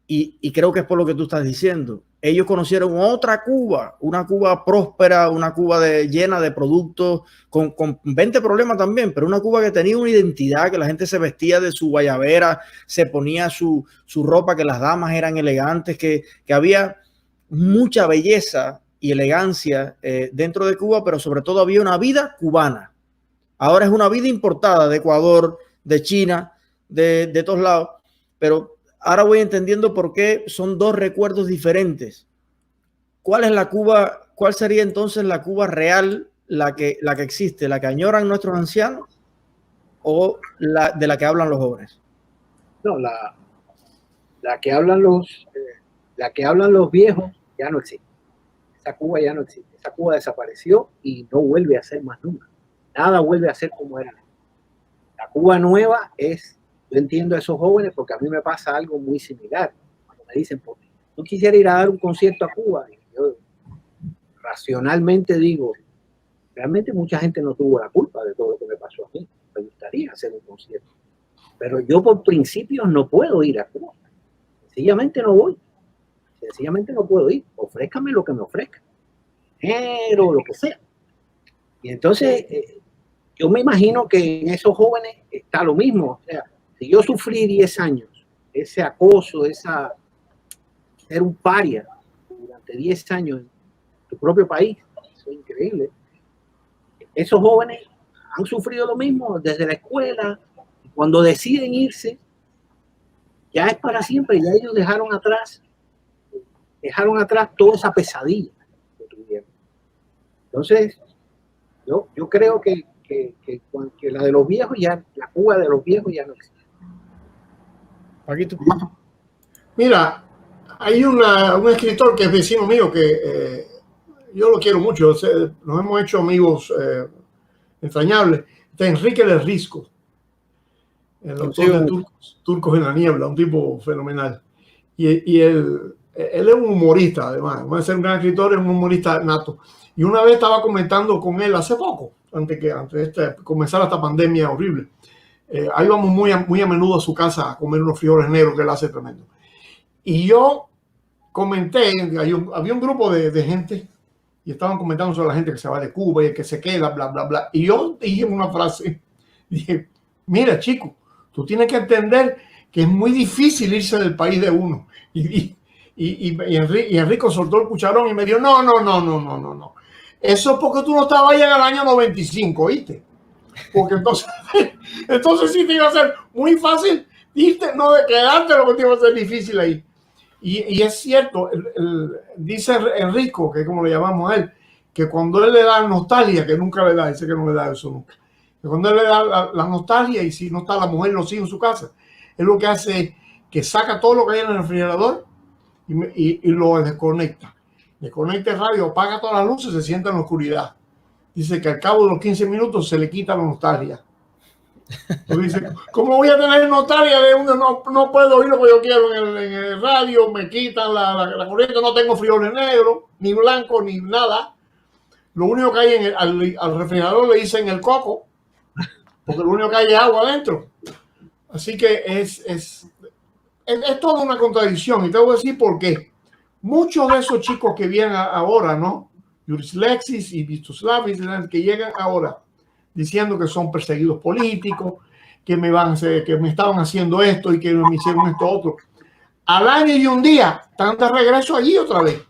Y creo que es por lo que tú estás diciendo. Ellos conocieron otra Cuba, una Cuba próspera, una Cuba llena de productos, con 20 problemas también, pero una Cuba que tenía una identidad, que la gente se vestía de su guayabera, se ponía su ropa, que las damas eran elegantes, que había mucha belleza y elegancia dentro de Cuba, pero sobre todo había una vida cubana. Ahora es una vida importada de Ecuador, de China, de todos lados, pero ahora voy entendiendo por qué son dos recuerdos diferentes. ¿Cuál es la Cuba? ¿Cuál sería entonces la Cuba real, la que existe, la que añoran nuestros ancianos o de la que hablan los jóvenes? No, la que hablan los viejos ya no existe. Esa Cuba ya no existe. Esa Cuba desapareció y no vuelve a ser más nunca. Nada vuelve a ser como era. La Cuba nueva es, yo entiendo a esos jóvenes porque a mí me pasa algo muy similar. Cuando me dicen, pues, no quisiera ir a dar un concierto a Cuba. Y yo racionalmente digo, realmente mucha gente no tuvo la culpa de todo lo que me pasó a mí. Me gustaría hacer un concierto. Pero yo por principios no puedo ir a Cuba. Sencillamente no voy. Sencillamente no puedo ir. Ofrézcame lo que me ofrezca. Pero lo que sea. Y entonces, yo me imagino que en esos jóvenes está lo mismo. O sea, si yo sufrí 10 años, ese acoso, ser un paria durante 10 años en tu propio país, eso es increíble. Esos jóvenes han sufrido lo mismo desde la escuela. Cuando deciden irse, ya es para siempre. Ya ellos dejaron atrás toda esa pesadilla que tuvieron. Entonces, yo creo que la de los viejos ya, la Cuba de los viejos ya no existe. Paquito. Mira, hay un escritor que es vecino mío que yo lo quiero mucho, nos hemos hecho amigos entrañables, está Enrique del Risco, el autor de Turcos en la Niebla, un tipo fenomenal. Y él es un humorista, además de ser un gran escritor, es un humorista nato. Y una vez estaba comentando con él hace poco, antes de comenzar esta pandemia horrible. Ahí vamos muy a menudo a su casa a comer unos frijoles negros que él hace tremendo. Y yo comenté, había un grupo de gente y estaban comentando sobre la gente que se va de Cuba y el que se queda, bla, bla, bla. Y yo dije una frase, dije, mira chico, tú tienes que entender que es muy difícil irse del país de uno. Y Enrico soltó el cucharón y me dijo, no. Eso es porque tú no estabas allá en el año 95, ¿oíste? Porque entonces sí te iba a ser muy fácil irte, no de quedarte, lo que te iba a ser difícil ahí. Y es cierto, dice Enrico, que es como le llamamos a él, que cuando él le da nostalgia, que nunca le da, dice que no le da eso nunca, que cuando él le da la nostalgia y si no está la mujer, los hijos en su casa, él lo que hace es que saca todo lo que hay en el refrigerador y lo desconecta. Desconecta el radio, apaga todas las luces, se sienta en la oscuridad. Dice que al cabo de los 15 minutos se le quita la nostalgia. Entonces dice, ¿cómo voy a tener nostalgia de uno? No puedo oír lo que yo quiero en el radio, me quitan la corriente, no tengo frijoles negros, ni blancos, ni nada. Lo único que hay al refrigerador le dicen el coco, porque lo único que hay es agua adentro. Así que es toda una contradicción. Y te voy a decir por qué. Muchos de esos chicos que vienen ahora, ¿no? Yuris Lexis y Vistoslavis, que llegan ahora diciendo que son perseguidos políticos, que me estaban haciendo esto y que me hicieron esto otro. Al año y un día están de regreso allí otra vez.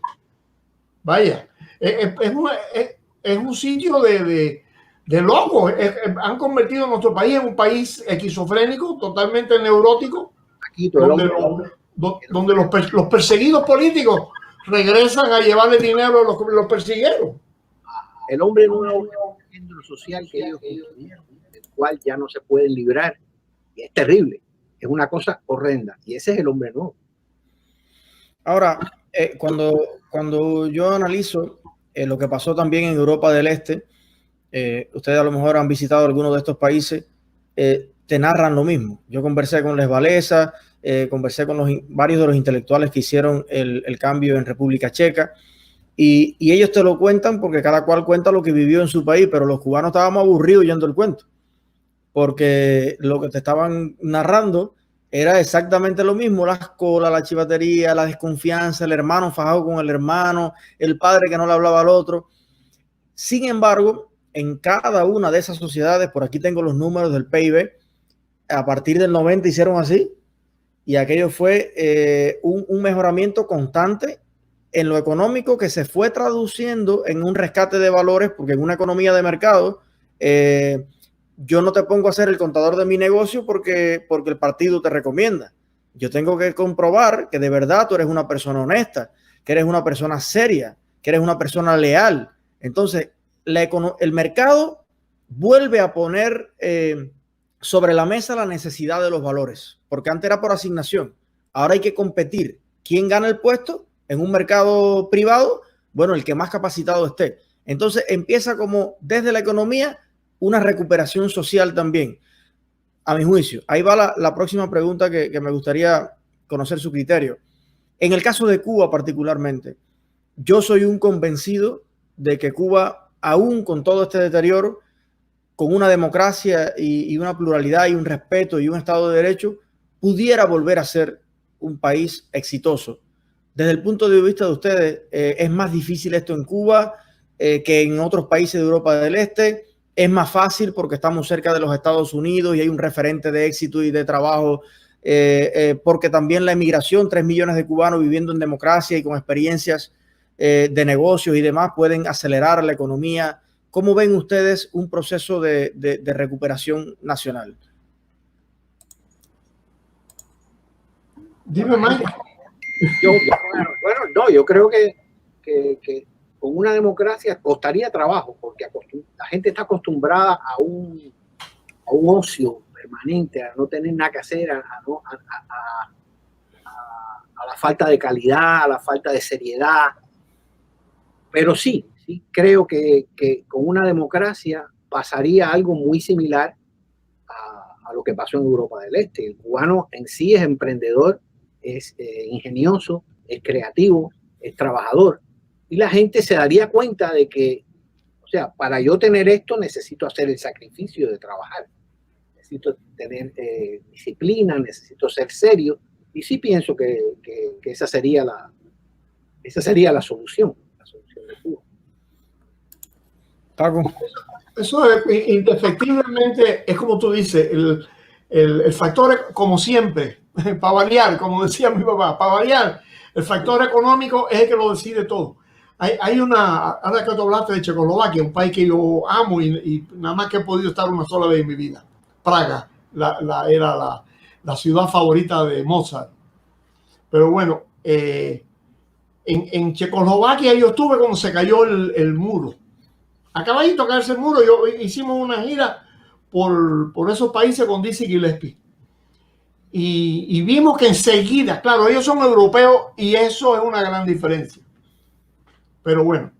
Vaya, es un sitio de locos. Han convertido a nuestro país en un país esquizofrénico, totalmente neurótico, donde los perseguidos políticos regresan a llevarle dinero a los persiguieron. El hombre nuevo es un género social que ellos construyeron, del cual ya no se pueden librar. Y es terrible, es una cosa horrenda. Y ese es el hombre nuevo. Ahora, cuando yo analizo lo que pasó también en Europa del Este, ustedes a lo mejor han visitado algunos de estos países, te narran lo mismo. Yo conversé con Les Wałęsa, conversé con varios de los intelectuales que hicieron el cambio en República Checa y ellos te lo cuentan porque cada cual cuenta lo que vivió en su país, pero los cubanos estábamos aburridos oyendo el cuento porque lo que te estaban narrando era exactamente lo mismo, las colas, la chivatería, la desconfianza, el hermano fajado con el hermano, el padre que no le hablaba al otro. Sin embargo, en cada una de esas sociedades, por aquí tengo los números del PIB, a partir del 90 hicieron así, y aquello fue un mejoramiento constante en lo económico que se fue traduciendo en un rescate de valores, porque en una economía de mercado, yo no te pongo a ser el contador de mi negocio porque el partido te recomienda. Yo tengo que comprobar que de verdad tú eres una persona honesta, que eres una persona seria, que eres una persona leal. Entonces, el mercado vuelve a poner sobre la mesa la necesidad de los valores, porque antes era por asignación, ahora hay que competir. ¿Quién gana el puesto en un mercado privado? Bueno, el que más capacitado esté. Entonces empieza como desde la economía una recuperación social también. a mi juicio. Ahí va la próxima pregunta que me gustaría conocer su criterio. En el caso de Cuba particularmente, yo soy un convencido de que Cuba, aún con todo este deterioro, con una democracia y una pluralidad y un respeto y un Estado de Derecho, pudiera volver a ser un país exitoso. Desde el punto de vista de ustedes, ¿es más difícil esto en Cuba que en otros países de Europa del Este? ¿Es más fácil porque estamos cerca de los Estados Unidos y hay un referente de éxito y de trabajo? Porque también la emigración, 3 millones de cubanos viviendo en democracia y con experiencias de negocios y demás pueden acelerar la economía. ¿Cómo ven ustedes un proceso de recuperación nacional? Dime, Mike. Yo creo que con una democracia costaría trabajo, porque la gente está acostumbrada a un ocio permanente, a no tener nada que hacer, a la falta de calidad, a la falta de seriedad. Pero sí creo que con una democracia pasaría algo muy similar a lo que pasó en Europa del Este. El cubano en sí es emprendedor, es ingenioso, es creativo, es trabajador. Y la gente se daría cuenta de que, o sea, para yo tener esto necesito hacer el sacrificio de trabajar. Necesito tener disciplina, necesito ser serio. Y sí pienso que esa sería la solución de Cuba. Paco. Eso es, indefectiblemente, es como tú dices, el factor, como siempre, para variar, como decía mi papá, para variar, el factor económico es el que lo decide todo. Hay ahora que tú hablaste de Checoslovaquia, un país que yo amo y nada más que he podido estar una sola vez en mi vida. Praga era la ciudad favorita de Mozart. Pero bueno, en Checoslovaquia yo estuve cuando se cayó el muro. Acabadito de caerse el muro, hicimos una gira por esos países con Dizzy Gillespie. Y vimos que enseguida, claro, ellos son europeos y eso es una gran diferencia. Pero bueno,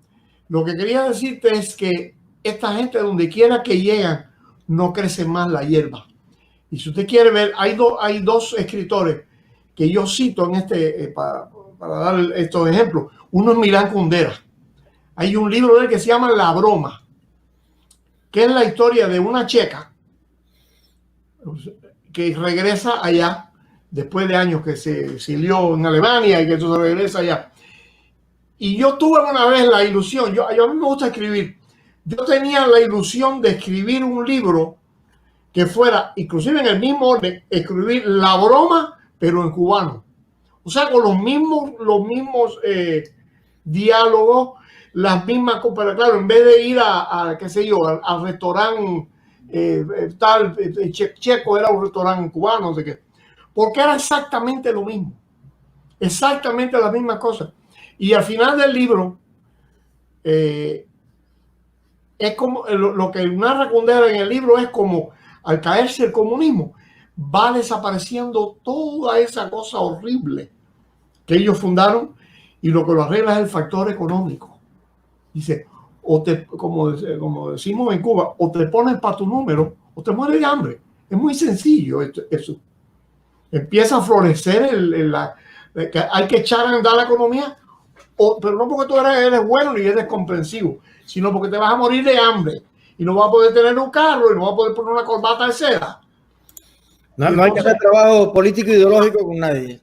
lo que quería decirte es que esta gente, donde quiera que llegan, no crece más la hierba. Y si usted quiere ver, hay dos escritores que yo cito en para dar estos ejemplos. Uno es Milán Kundera. Hay un libro de él que se llama La Broma, que es la historia de una checa que regresa allá después de años que se exilió en Alemania y que entonces regresa allá. Y yo tuve una vez la ilusión, a mí me gusta escribir, yo tenía la ilusión de escribir un libro que fuera, inclusive en el mismo orden, escribir La Broma, pero en cubano. O sea, con los mismos diálogos, las mismas, pero claro, en vez de ir qué sé yo, al restaurante checo, era un restaurante cubano, no sé qué, porque era exactamente lo mismo, exactamente las mismas cosas. Y al final del libro, es como lo que narra Kundera en el libro, es como al caerse el comunismo, va desapareciendo toda esa cosa horrible que ellos fundaron, y lo que lo arregla es el factor económico. Dice, como decimos en Cuba, o te pones para tu número o te mueres de hambre. Es muy sencillo eso. Empieza a florecer que hay que echar a andar la economía, pero no porque tú eres bueno ni eres comprensivo, sino porque te vas a morir de hambre y no vas a poder tener un carro y no vas a poder poner una corbata de seda. No hay que hacer trabajo político ideológico con nadie.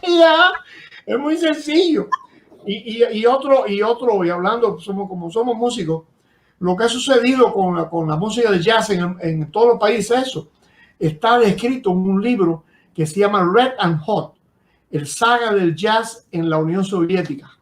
Ya, es muy sencillo. Y hablando, como somos músicos, lo que ha sucedido con la música de jazz en todos los países, eso está descrito en un libro que se llama Red and Hot, el saga del jazz en la Unión Soviética.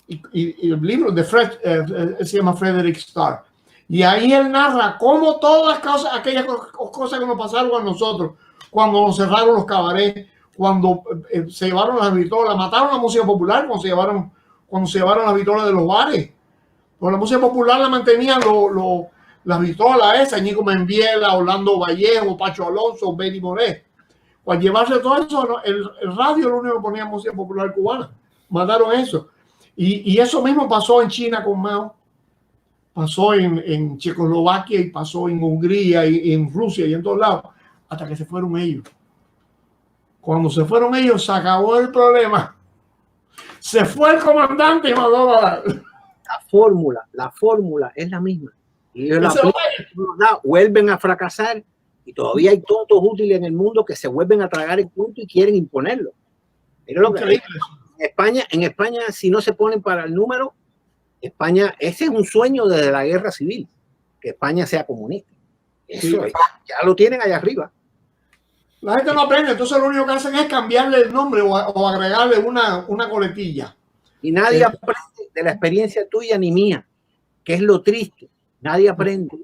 Y el libro de se llama Frederick Starr. Y ahí él narra cómo todas aquellas cosas que nos pasaron a nosotros, cuando nos cerraron los cabarets, cuando se llevaron las vitolas, mataron la música popular, cuando se llevaron las vitolas de los bares. Pues la música popular la mantenían las vitolas esas, Ñigo Membiela, Orlando Vallejo, Pacho Alonso, Benny Moré. Al llevarse todo eso, el radio lo único que ponía música popular cubana. Mataron eso. Y eso mismo pasó en China con Mao. pasó en Checoslovaquia y pasó en Hungría y en Rusia y en todos lados, hasta que se fueron ellos. Cuando se fueron ellos, se acabó el problema. Se fue el comandante y mandó a dar. La fórmula es la misma. Y ellos la aplican, vuelven a fracasar y todavía hay tontos útiles en el mundo que se vuelven a tragar el cuento y quieren imponerlo. Pero lo que en España, si no se ponen para el número, España, ese es un sueño desde la guerra civil, que España sea comunista. Eso sí. Ya lo tienen allá arriba. La gente no aprende, entonces lo único que hacen es cambiarle el nombre o agregarle una coletilla. Y nadie aprende de la experiencia tuya ni mía, que es lo triste. Nadie aprende.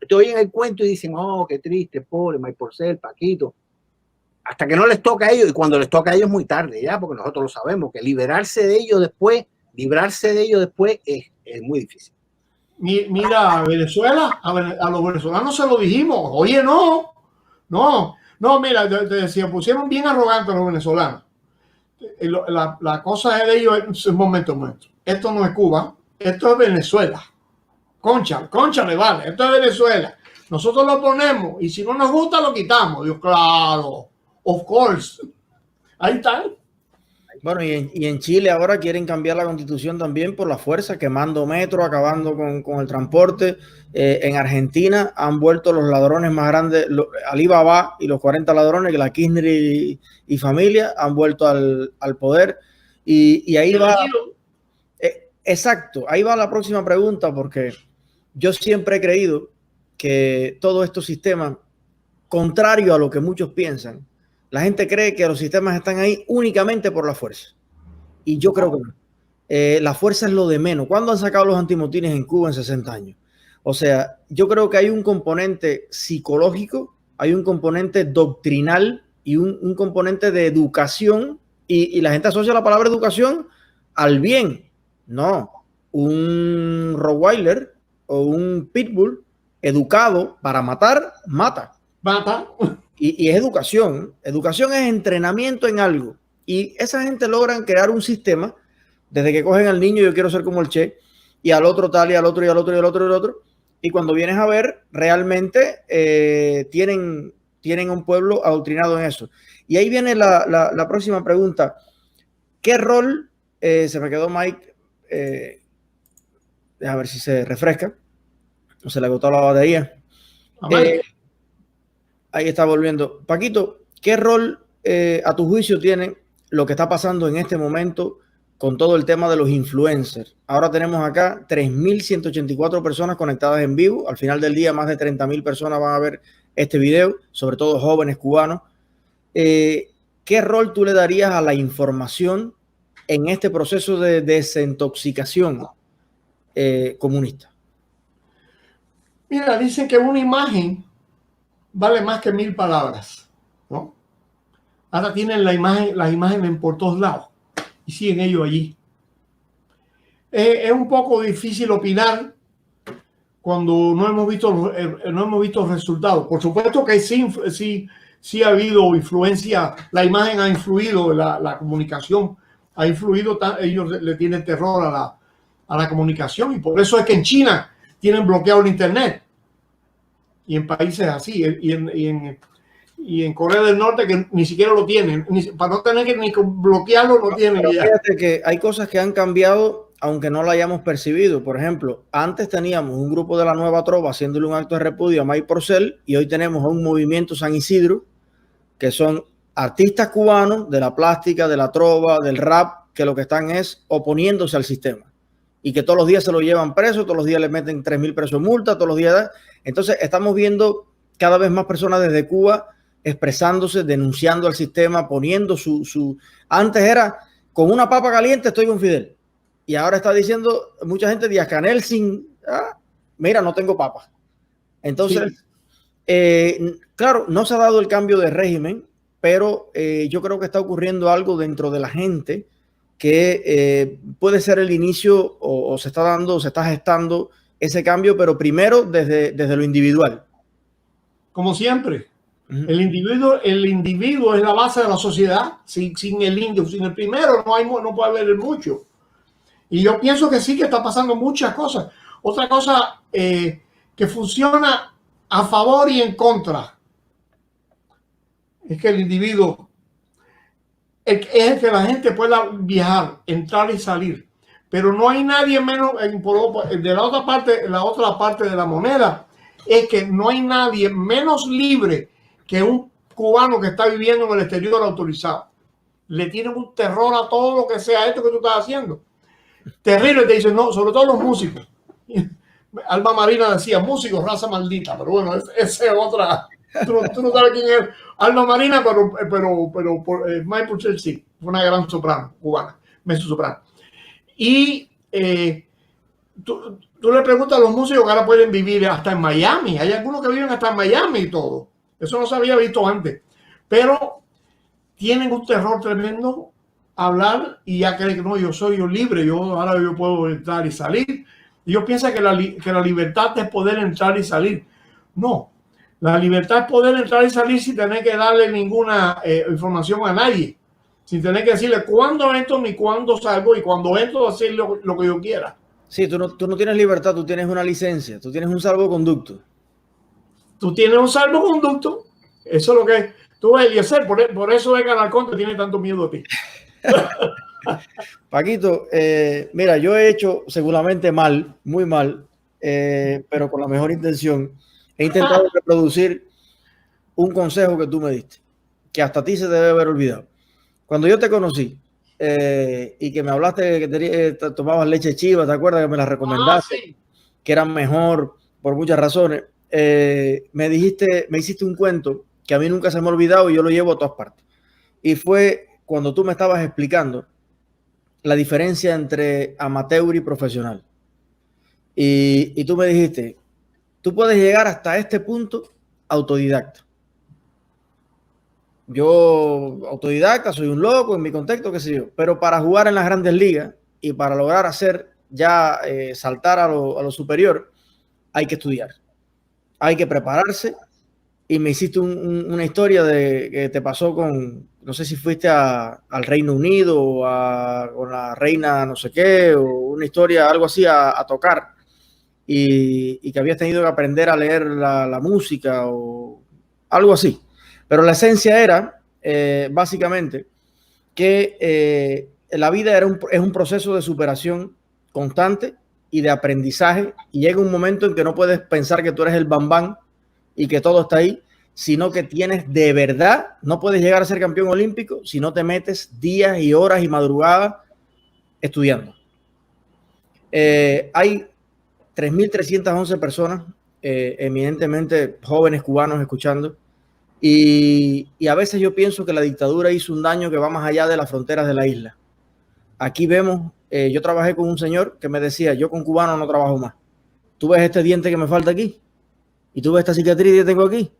Te oyen el cuento y dicen, oh, qué triste, pobre, Mike Porcel, Paquito. Hasta que no les toca a ellos, y cuando les toca a ellos es muy tarde ya, porque nosotros lo sabemos, que librarse de ellos después es muy difícil. Mira, a Venezuela, a los venezolanos se lo dijimos, oye, no, mira, te decía, pusieron bien arrogantes los venezolanos. La cosa es de ellos, es un momento. Esto no es Cuba, esto es Venezuela. Concha le vale, esto es Venezuela. Nosotros lo ponemos y si no nos gusta lo quitamos. Dios, claro, of course. Ahí está. Bueno, y en Chile ahora quieren cambiar la constitución también por la fuerza, quemando metro, acabando con el transporte. En Argentina han vuelto los ladrones más grandes, Alibaba y los 40 ladrones, que la Kirchner y familia han vuelto al poder. Y ahí va. Exacto, ahí va la próxima pregunta, porque yo siempre he creído que todos estos sistemas, contrario a lo que muchos piensan, la gente cree que los sistemas están ahí únicamente por la fuerza. Y yo creo que no. La fuerza es lo de menos. ¿Cuándo han sacado los antimotines en Cuba en 60 años? O sea, yo creo que hay un componente psicológico, hay un componente doctrinal y un componente de educación. Y la gente asocia la palabra educación al bien. No. Un Rottweiler o un Pitbull educado para matar, mata. Y es educación. Educación es entrenamiento en algo. Y esa gente logran crear un sistema desde que cogen al niño, yo quiero ser como el Che, y al otro tal, y al otro, y al otro, y al otro, y al otro. Y cuando vienes a ver, realmente tienen un pueblo adoctrinado en eso. Y ahí viene la próxima pregunta. ¿Qué rol, se me quedó Mike, a ver si se refresca, o se le agotó la batería? Ahí está volviendo. Paquito, ¿qué rol a tu juicio tiene lo que está pasando en este momento con todo el tema de los influencers? Ahora tenemos acá 3.184 personas conectadas en vivo. Al final del día, más de 30.000 personas van a ver este video, sobre todo jóvenes cubanos. ¿Qué rol tú le darías a la información en este proceso de desintoxicación comunista? Mira, dicen que una imagen vale más que 1000 palabras, ¿no? Ahora tienen las imágenes por todos lados y siguen ellos allí. Es un poco difícil opinar cuando no hemos visto resultados. Por supuesto que sí ha habido influencia, la imagen ha influido, la comunicación ha influido, ellos le tienen terror a la comunicación y por eso es que en China tienen bloqueado el internet. Y en países así, y en Corea del Norte que ni siquiera lo tienen, para no tener que ni bloquearlo, lo tienen. Pero fíjate que hay cosas que han cambiado, aunque no lo hayamos percibido. Por ejemplo, antes teníamos un grupo de la Nueva Trova haciéndole un acto de repudio a Mike Porcel, y hoy tenemos a un movimiento San Isidro, que son artistas cubanos de la plástica, de la trova, del rap, que lo que están es oponiéndose al sistema. Y que todos los días se lo llevan preso, todos los días le meten 3.000 pesos de multa, todos los días. Entonces estamos viendo cada vez más personas desde Cuba expresándose, denunciando al sistema, poniendo su... Antes era, con una papa caliente estoy con Fidel. Y ahora está diciendo mucha gente, Díaz-Canel mira, no tengo papas. Entonces, claro, no se ha dado el cambio de régimen, pero yo creo que está ocurriendo algo dentro de la gente que puede ser el inicio o se está dando, se está gestando ese cambio, pero primero desde lo individual. Como siempre, el individuo es la base de la sociedad. Sin el indio, sin el primero, no puede haber mucho. Y yo pienso que sí que está pasando muchas cosas. Otra cosa que funciona a favor y en contra es que el individuo es el que la gente pueda viajar, entrar y salir. Pero no hay nadie menos, de la otra parte de la moneda, es que no hay nadie menos libre que un cubano que está viviendo en el exterior autorizado. Le tienen un terror a todo lo que sea esto que tú estás haciendo. Terrible, te dicen, no, sobre todo los músicos. Alma Marina decía, músicos, raza maldita, pero bueno, esa es otra. Tú no sabes quién es Alma Marina, pero Mike Purcell sí, fue una gran soprano cubana, mezzo soprano. Y tú le preguntas a los músicos que ahora pueden vivir hasta en Miami. Hay algunos que viven hasta en Miami y todo. Eso no se había visto antes. Pero tienen un terror tremendo a hablar y ya creen que no, yo soy libre, ahora yo puedo entrar y salir. Y yo pienso que la libertad es poder entrar y salir. No, la libertad es poder entrar y salir sin tener que darle ninguna información a nadie. Sin tener que decirle cuándo entro ni cuándo salgo, y cuando entro hacer lo que yo quiera. Sí, tú no tienes libertad, tú tienes una licencia, tú tienes un salvoconducto. Tú tienes un salvoconducto, eso es lo que tú ves, Eliezer, por eso es que Alarcón te tiene tanto miedo a ti. Paquito, mira, yo he hecho seguramente mal, muy mal, pero con la mejor intención. He intentado reproducir un consejo que tú me diste, que hasta a ti se te debe haber olvidado. Cuando yo te conocí y que me hablaste que tomabas leche chiva, ¿te acuerdas que me la recomendaste? Sí. Que eran mejor por muchas razones. Me hiciste un cuento que a mí nunca se me ha olvidado y yo lo llevo a todas partes. Y fue cuando tú me estabas explicando la diferencia entre amateur y profesional. Y tú me dijiste, tú puedes llegar hasta este punto autodidacta. Yo, autodidacta, soy un loco en mi contexto, qué sé yo, pero para jugar en las grandes ligas y para lograr hacer ya saltar a lo superior, hay que estudiar, hay que prepararse. Y me hiciste una historia de que te pasó con, no sé si fuiste al Reino Unido o con la reina no sé qué, o una historia, algo así a tocar, y que habías tenido que aprender a leer la música o algo así. Pero la esencia era, básicamente, que la vida es un proceso de superación constante y de aprendizaje, y llega un momento en que no puedes pensar que tú eres el bambán y que todo está ahí, sino que tienes de verdad, no puedes llegar a ser campeón olímpico si no te metes días y horas y madrugadas estudiando. Hay 3.311 personas, eminentemente jóvenes cubanos escuchando, y a veces yo pienso que la dictadura hizo un daño que va más allá de las fronteras de la isla. Aquí vemos, yo trabajé con un señor que me decía, yo con cubanos no trabajo más. ¿Tú ves este diente que me falta aquí? ¿Y tú ves esta cicatriz que tengo aquí?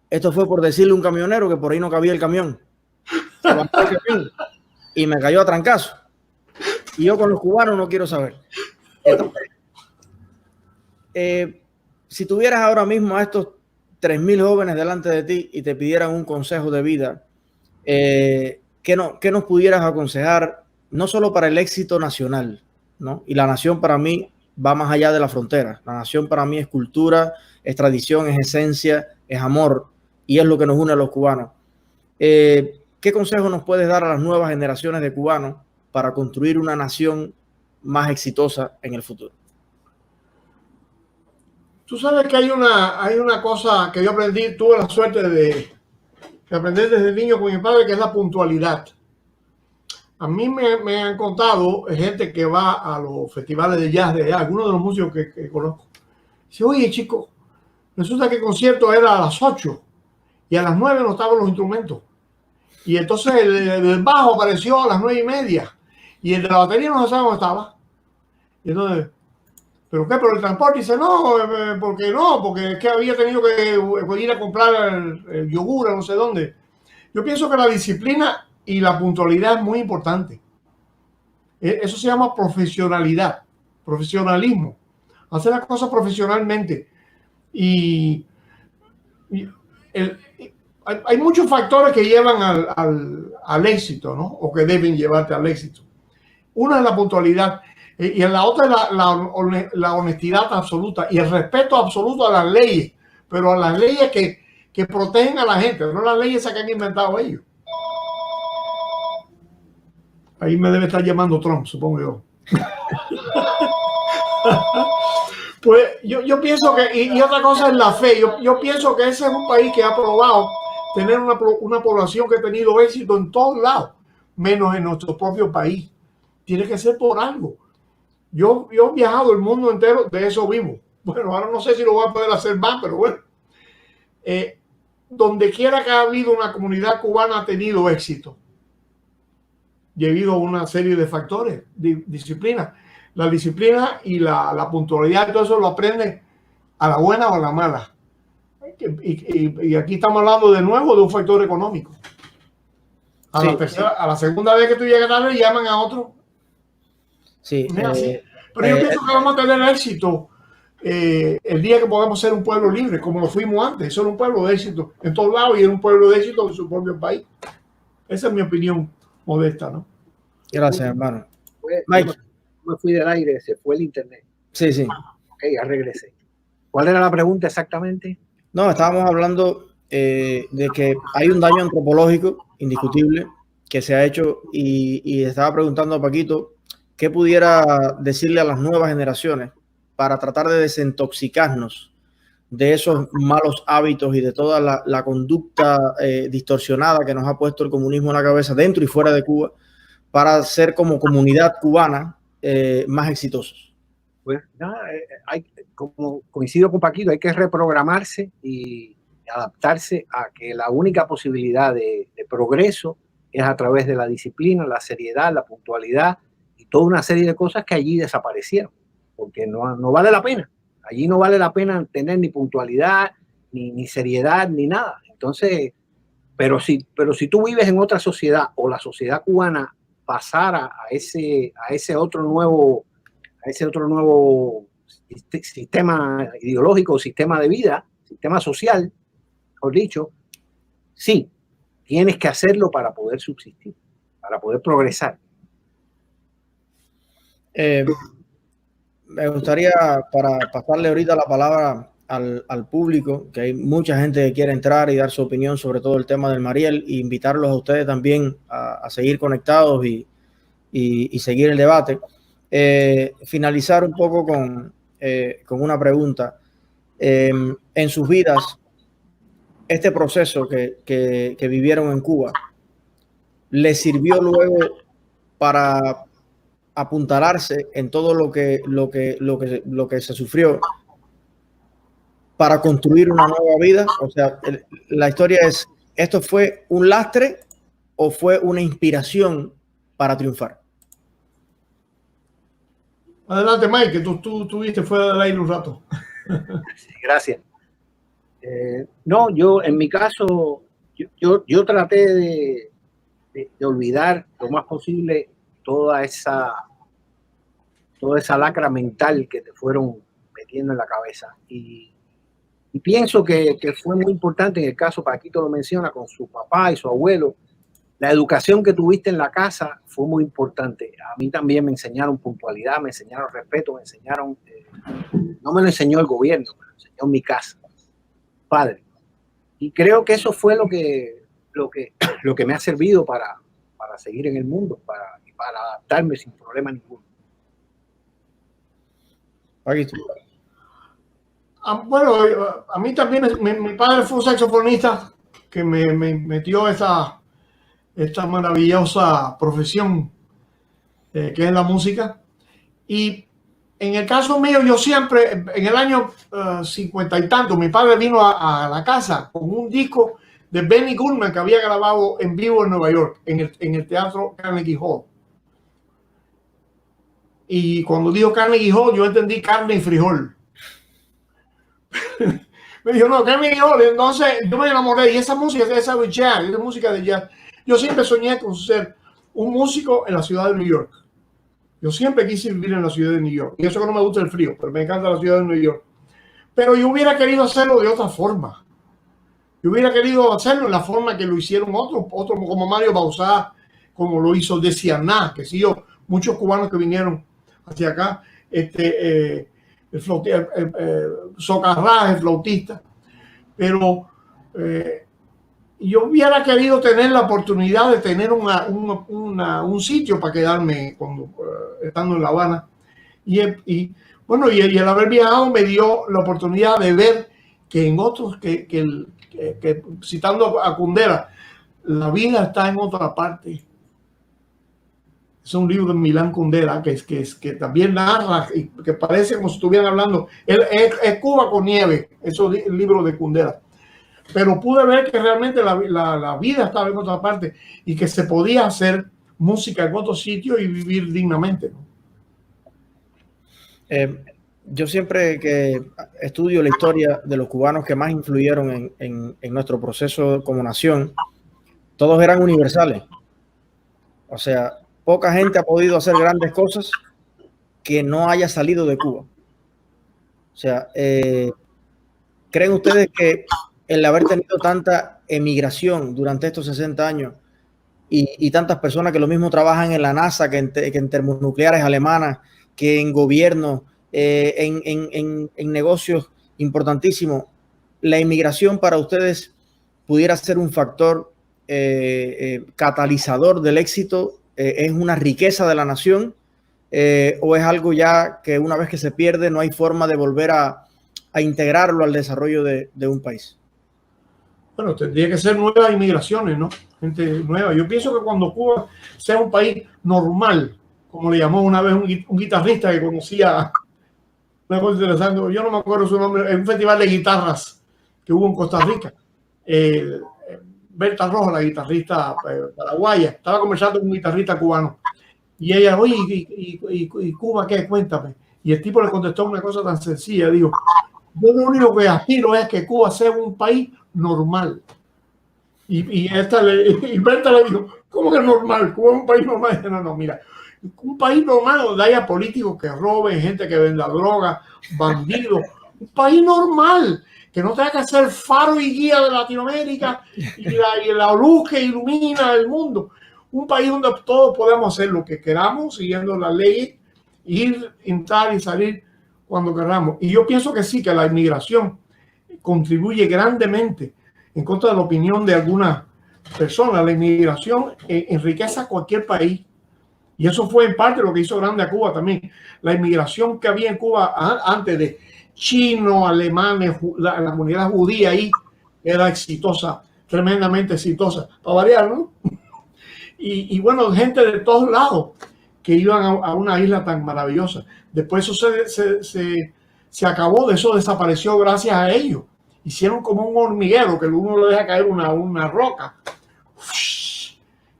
Esto fue por decirle a un camionero que por ahí no cabía el camión. Se bajó el camión y me cayó a trancazo. Y yo con los cubanos no quiero saber. Entonces, si tuvieras ahora mismo a estos 3.000 jóvenes delante de ti y te pidieran un consejo de vida, ¿qué nos pudieras aconsejar? No solo para el éxito nacional, ¿no? Y la nación para mí va más allá de la frontera. La nación para mí es cultura, es tradición, es esencia, es amor, y es lo que nos une a los cubanos. ¿Qué consejo nos puedes dar a las nuevas generaciones de cubanos para construir una nación más exitosa en el futuro? Tú sabes que hay una cosa que yo aprendí, tuve la suerte de aprender desde niño con mi padre, que es la puntualidad. A mí me han contado gente que va a los festivales de jazz de allá, algunos de los músicos que conozco. Dice, oye, chico, resulta que el concierto era a las 8 y a las 9 no estaban los instrumentos. Y entonces el bajo apareció a las 9:30 y el de la batería no se sabe dónde estaba. Y entonces, ¿pero qué? ¿Pero el transporte? Dice, no, porque es que había tenido que ir a comprar el yogur a no sé dónde. Yo pienso que la disciplina y la puntualidad es muy importante. Eso se llama profesionalidad, profesionalismo. Hacer las cosas profesionalmente. Y hay muchos factores que llevan al éxito, ¿no? O que deben llevarte al éxito. Una es la puntualidad. Y en la otra es la honestidad absoluta y el respeto absoluto a las leyes, pero a las leyes que protegen a la gente, no las leyes que han inventado ellos. Ahí me debe estar llamando Trump, supongo yo. Pues yo pienso que, y otra cosa es la fe, yo pienso que ese es un país que ha probado tener una población que ha tenido éxito en todos lados, menos en nuestro propio país. Tiene que ser por algo. Yo he viajado el mundo entero, de eso vivo. Bueno, ahora no sé si lo voy a poder hacer más, pero bueno. Donde quiera que ha habido una comunidad cubana ha tenido éxito. Debido a una serie de factores, disciplina. La disciplina y la puntualidad, todo eso lo aprenden a la buena o a la mala. Y aquí estamos hablando de nuevo de un factor económico. A la segunda vez que tú llegas tarde, llaman a otro. Sí. Pero yo pienso que vamos a tener éxito el día que podamos ser un pueblo libre, como lo fuimos antes. Ser un pueblo de éxito en todos lados y era un pueblo de éxito en su propio país. Esa es mi opinión modesta, ¿no? Gracias, hermano. Mike. Me fui del aire, se fue el internet. Sí. Ok, ya regresé. ¿Cuál era la pregunta exactamente? No, estábamos hablando de que hay un daño antropológico indiscutible que se ha hecho y estaba preguntando a Paquito qué pudiera decirle a las nuevas generaciones para tratar de desintoxicarnos de esos malos hábitos y de toda la conducta distorsionada que nos ha puesto el comunismo en la cabeza dentro y fuera de Cuba para ser como comunidad cubana más exitosos. Pues como coincido con Paquito, hay que reprogramarse y adaptarse a que la única posibilidad de progreso es a través de la disciplina, la seriedad, la puntualidad y toda una serie de cosas que allí desaparecieron, porque no vale la pena. Allí no vale la pena tener ni puntualidad, ni seriedad, ni nada. Entonces, pero si tú vives en otra sociedad o la sociedad cubana pasara a ese otro nuevo sistema ideológico, sistema de vida, sistema social, mejor dicho, sí, tienes que hacerlo para poder subsistir, para poder progresar. Me gustaría, para pasarle ahorita la palabra al público, que hay mucha gente que quiere entrar y dar su opinión sobre todo el tema del Mariel, e invitarlos a ustedes también a seguir conectados y seguir el debate. Finalizar un poco con una pregunta. En sus vidas, este proceso que vivieron en Cuba, ¿les sirvió luego para apuntalarse en todo lo que se sufrió para construir una nueva vida? O sea, la historia es, ¿esto fue un lastre o fue una inspiración para triunfar? Adelante, Mike, que tú viste fuera del aire un rato. Sí, gracias. No, yo en mi caso, yo traté de olvidar lo más posible toda esa lacra mental que te fueron metiendo en la cabeza. Y pienso que fue muy importante en el caso, Paquito lo menciona, con su papá y su abuelo. La educación que tuviste en la casa fue muy importante. A mí también me enseñaron puntualidad, me enseñaron respeto, me enseñaron, no me lo enseñó el gobierno, me lo enseñó mi casa, padre. Y creo que eso fue lo que me ha servido para seguir en el mundo, para adaptarme sin problema ninguno. Bueno, a mí también, mi padre fue un saxofonista que me metió esta maravillosa profesión que es la música. Y en el caso mío, yo siempre, en el año 50 y tanto, mi padre vino a la casa con un disco de Benny Goodman que había grabado en vivo en Nueva York, en el Teatro Carnegie Hall. Y cuando dijo Carnegie Hall, yo entendí carne y frijol. Me dijo, no, Carnegie Hall. Entonces yo me enamoré. Y esa música es esa jazz, esa música de jazz. Yo siempre soñé con ser un músico en la ciudad de New York. Yo siempre quise vivir en la ciudad de New York. Y eso que no me gusta el frío, pero me encanta la ciudad de New York. Pero yo hubiera querido hacerlo de otra forma. Yo hubiera querido hacerlo en la forma que lo hicieron otros como Mario Bauzá, como lo hizo Desianá, que sí, muchos cubanos que vinieron hacia acá, Socarrás, el flautista, pero yo hubiera querido tener la oportunidad de tener un sitio para quedarme cuando, estando en La Habana. Y bueno, y el haber viajado me dio la oportunidad de ver que en otros, que citando a Kundera, la vida está en otra parte. Es un libro de Milán Kundera que también narra y que parece como si estuvieran hablando. Es Cuba con nieve, esos libros de Kundera. Pero pude ver que realmente la vida estaba en otra parte y que se podía hacer música en otro sitio y vivir dignamente, ¿no? Yo siempre que estudio la historia de los cubanos que más influyeron en nuestro proceso como nación, todos eran universales. O sea, poca gente ha podido hacer grandes cosas que no haya salido de Cuba. O sea, ¿creen ustedes que el haber tenido tanta emigración durante estos 60 años y tantas personas que lo mismo trabajan en la NASA, que en termonucleares alemanas, que en gobierno, en negocios importantísimos, la inmigración para ustedes pudiera ser un factor catalizador del éxito? ¿Es una riqueza de la nación? ¿O es algo ya que una vez que se pierde no hay forma de volver a integrarlo al desarrollo de un país? Bueno, tendría que ser nuevas inmigraciones, ¿no? Gente nueva. Yo pienso que cuando Cuba sea un país normal, como le llamó una vez un guitarrista que conocía, una cosa interesante, yo no me acuerdo su nombre, en un festival de guitarras que hubo en Costa Rica. Berta Roja, la guitarrista paraguaya, estaba conversando con un guitarrista cubano. Y ella, oye, ¿y Cuba qué? Cuéntame. Y el tipo le contestó una cosa tan sencilla, dijo, yo lo único que aspiro es que Cuba sea un país normal. Y Berta le dijo, ¿cómo que normal? Cuba es un país normal. No, mira, un país normal donde haya políticos que roben, gente que venda droga, bandidos. Un país normal, que no tenga que ser faro y guía de Latinoamérica y la luz que ilumina el mundo. Un país donde todos podemos hacer lo que queramos, siguiendo las leyes, ir, entrar y salir cuando queramos. Y yo pienso que sí, que la inmigración contribuye grandemente en contra de la opinión de algunas personas. La inmigración enriquece a cualquier país. Y eso fue en parte lo que hizo grande a Cuba también. La inmigración que había en Cuba antes de chinos, alemanes, la comunidad judía ahí era exitosa, tremendamente exitosa. Para variar, ¿no? Y bueno, gente de todos lados que iban a una isla tan maravillosa. Después eso se acabó, de eso desapareció gracias a ellos. Hicieron como un hormiguero que uno le deja caer una roca,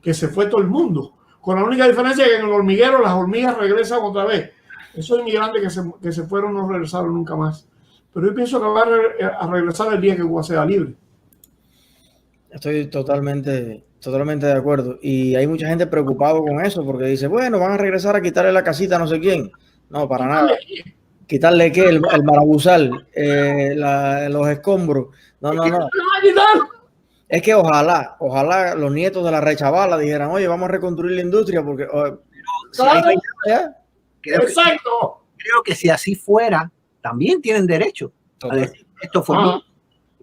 que se fue todo el mundo. Con la única diferencia que en el hormiguero las hormigas regresan otra vez. Esos inmigrantes que se fueron no regresaron nunca más. Pero yo pienso que va a regresar el día que Cuba sea libre. Estoy totalmente de acuerdo. Y hay mucha gente preocupada con eso porque dice, bueno, van a regresar a quitarle la casita a no sé quién. No, para nada. ¿Quitarle qué? El marabuzal, los escombros. No. Es que ojalá los nietos de la Rechavala dijeran, oye, vamos a reconstruir la industria porque... Exacto. Creo que si así fuera, también tienen derecho a decir, esto fue mío.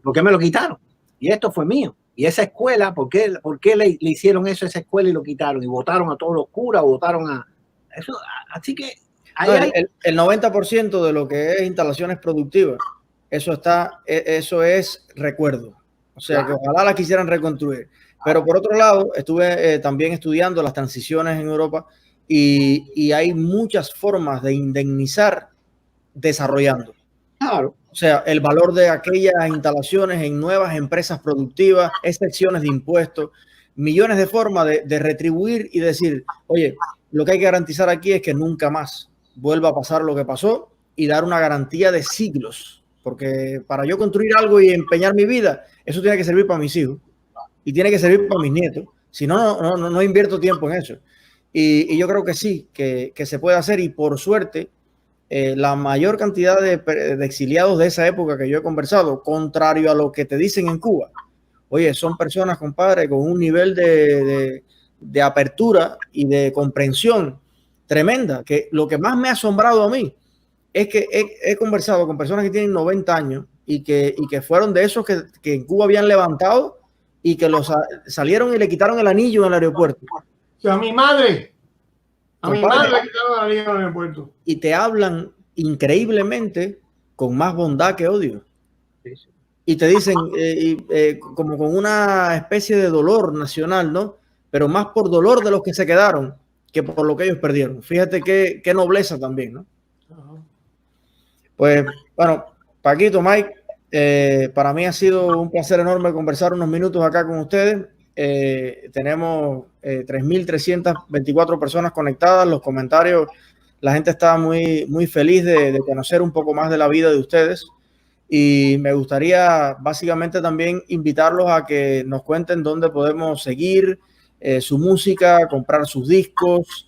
¿Por qué me lo quitaron? Y esto fue mío. Y esa escuela, ¿por qué le hicieron eso a esa escuela y lo quitaron? Y votaron a todos los curas, votaron a... Eso, así que... El 90% de lo que es instalaciones productivas, eso es recuerdo. O sea, que ojalá la quisieran reconstruir. Pero por otro lado, estuve también estudiando las transiciones en Europa y hay muchas formas de indemnizar desarrollando. Claro. O sea, el valor de aquellas instalaciones en nuevas empresas productivas, excepciones de impuestos, millones de formas de retribuir y decir, oye, lo que hay que garantizar aquí es que nunca más vuelva a pasar lo que pasó y dar una garantía de siglos. Porque para yo construir algo y empeñar mi vida, eso tiene que servir para mis hijos y tiene que servir para mis nietos. Si no, no invierto tiempo en eso. Y yo creo que sí, que se puede hacer. Y por suerte, la mayor cantidad de exiliados de esa época que yo he conversado, contrario a lo que te dicen en Cuba, oye, son personas, compadre, con un nivel de apertura y de comprensión tremenda, que lo que más me ha asombrado a mí es que he conversado con personas que tienen 90 años y que fueron de esos que en Cuba habían levantado y que salieron y le quitaron el anillo en el aeropuerto. O sea, a mi madre le quitaron el anillo en el aeropuerto. Y te hablan increíblemente con más bondad que odio. Y te dicen como con una especie de dolor nacional, ¿no? Pero más por dolor de los que se quedaron que por lo que ellos perdieron. Fíjate qué nobleza también, ¿no? Pues, bueno, Paquito, Mike, para mí ha sido un placer enorme conversar unos minutos acá con ustedes. Tenemos 3.324 personas conectadas. Los comentarios, la gente está muy, muy feliz de conocer un poco más de la vida de ustedes. Y me gustaría básicamente también invitarlos a que nos cuenten dónde podemos seguir su música, comprar sus discos,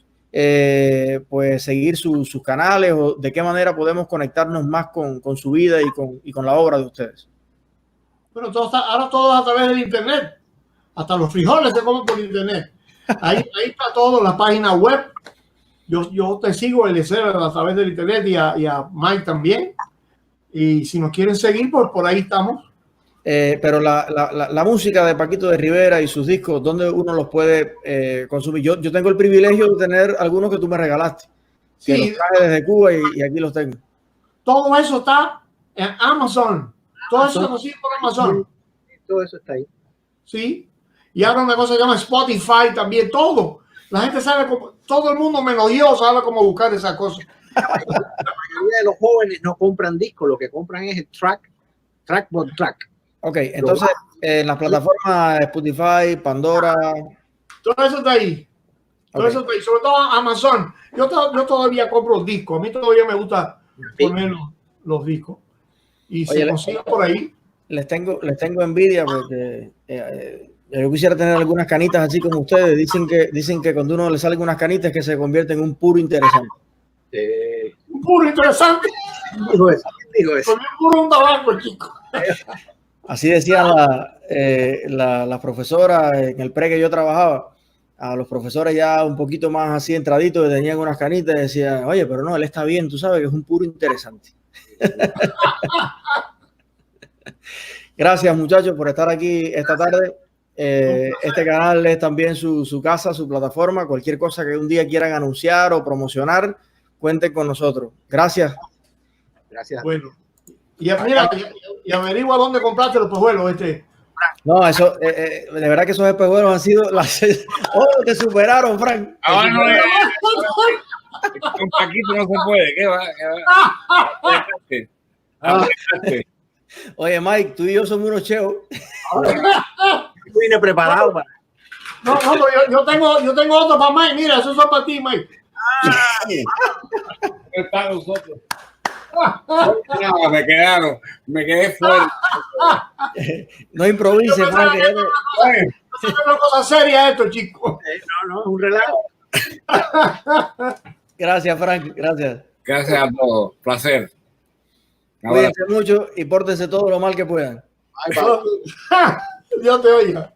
pues seguir sus canales, o de qué manera podemos conectarnos más con su vida y con la obra de ustedes. Bueno, ahora todo a través del internet. Hasta los frijoles se comen por internet. Ahí está todo, la página web. Yo te sigo, Eliezer, a través del internet y a Mike también. Y si nos quieren seguir, pues por ahí estamos. Pero la música de Paquito de Rivera y sus discos, ¿dónde uno los puede consumir? Yo tengo el privilegio de tener algunos que tú me regalaste. Sí, que los traje desde Cuba y aquí los tengo. Todo eso está en Amazon. Todo eso lo consigue por Amazon. Todo eso está ahí. Sí. Y ahora una cosa que se llama Spotify también. Todo. La gente sabe cómo, todo el mundo menos yo sabe cómo buscar esas cosas. La mayoría de los jóvenes no compran discos, lo que compran es el track por track. Ok, entonces en las plataformas Spotify, Pandora. Todo eso está ahí. Todo eso está ahí. Sobre todo Amazon. Yo todavía compro discos. A mí todavía me gusta poner los discos. Y se consigue por ahí. Les tengo envidia porque yo quisiera tener algunas canitas así como ustedes. Dicen que cuando uno le salen unas canitas que se convierte en un puro interesante. Un puro interesante. Dijo eso. Un puro un tabaco, chico. Así decía la profesora en el pre que yo trabajaba. A los profesores ya un poquito más así entraditos que tenían unas canitas y decían, oye, pero no, él está bien, tú sabes que es un puro interesante. Gracias, muchachos, por estar aquí esta tarde. Este canal es también su casa, su plataforma. Cualquier cosa que un día quieran anunciar o promocionar, cuenten con nosotros. Gracias. Gracias. Bueno, y mira, y averigua dónde compraste los espejuelos. No, eso, de verdad que esos espejuelos han sido te superaron, Frank. Con Paquito no se puede. ¿Qué va? Oye, Mike, tú y yo somos unos cheos. Vine preparado para. No, yo tengo otro para Mike. Mira, esos son para ti, Mike. Para nosotros. No, me quedé fuera. No improvise, Frank. Es una cosa seria esto, chicos. No, es un relajo. Gracias, Frank. Gracias. Gracias a todos. Placer. Cuídense mucho y pórtense todo lo mal que puedan. Dios te oiga.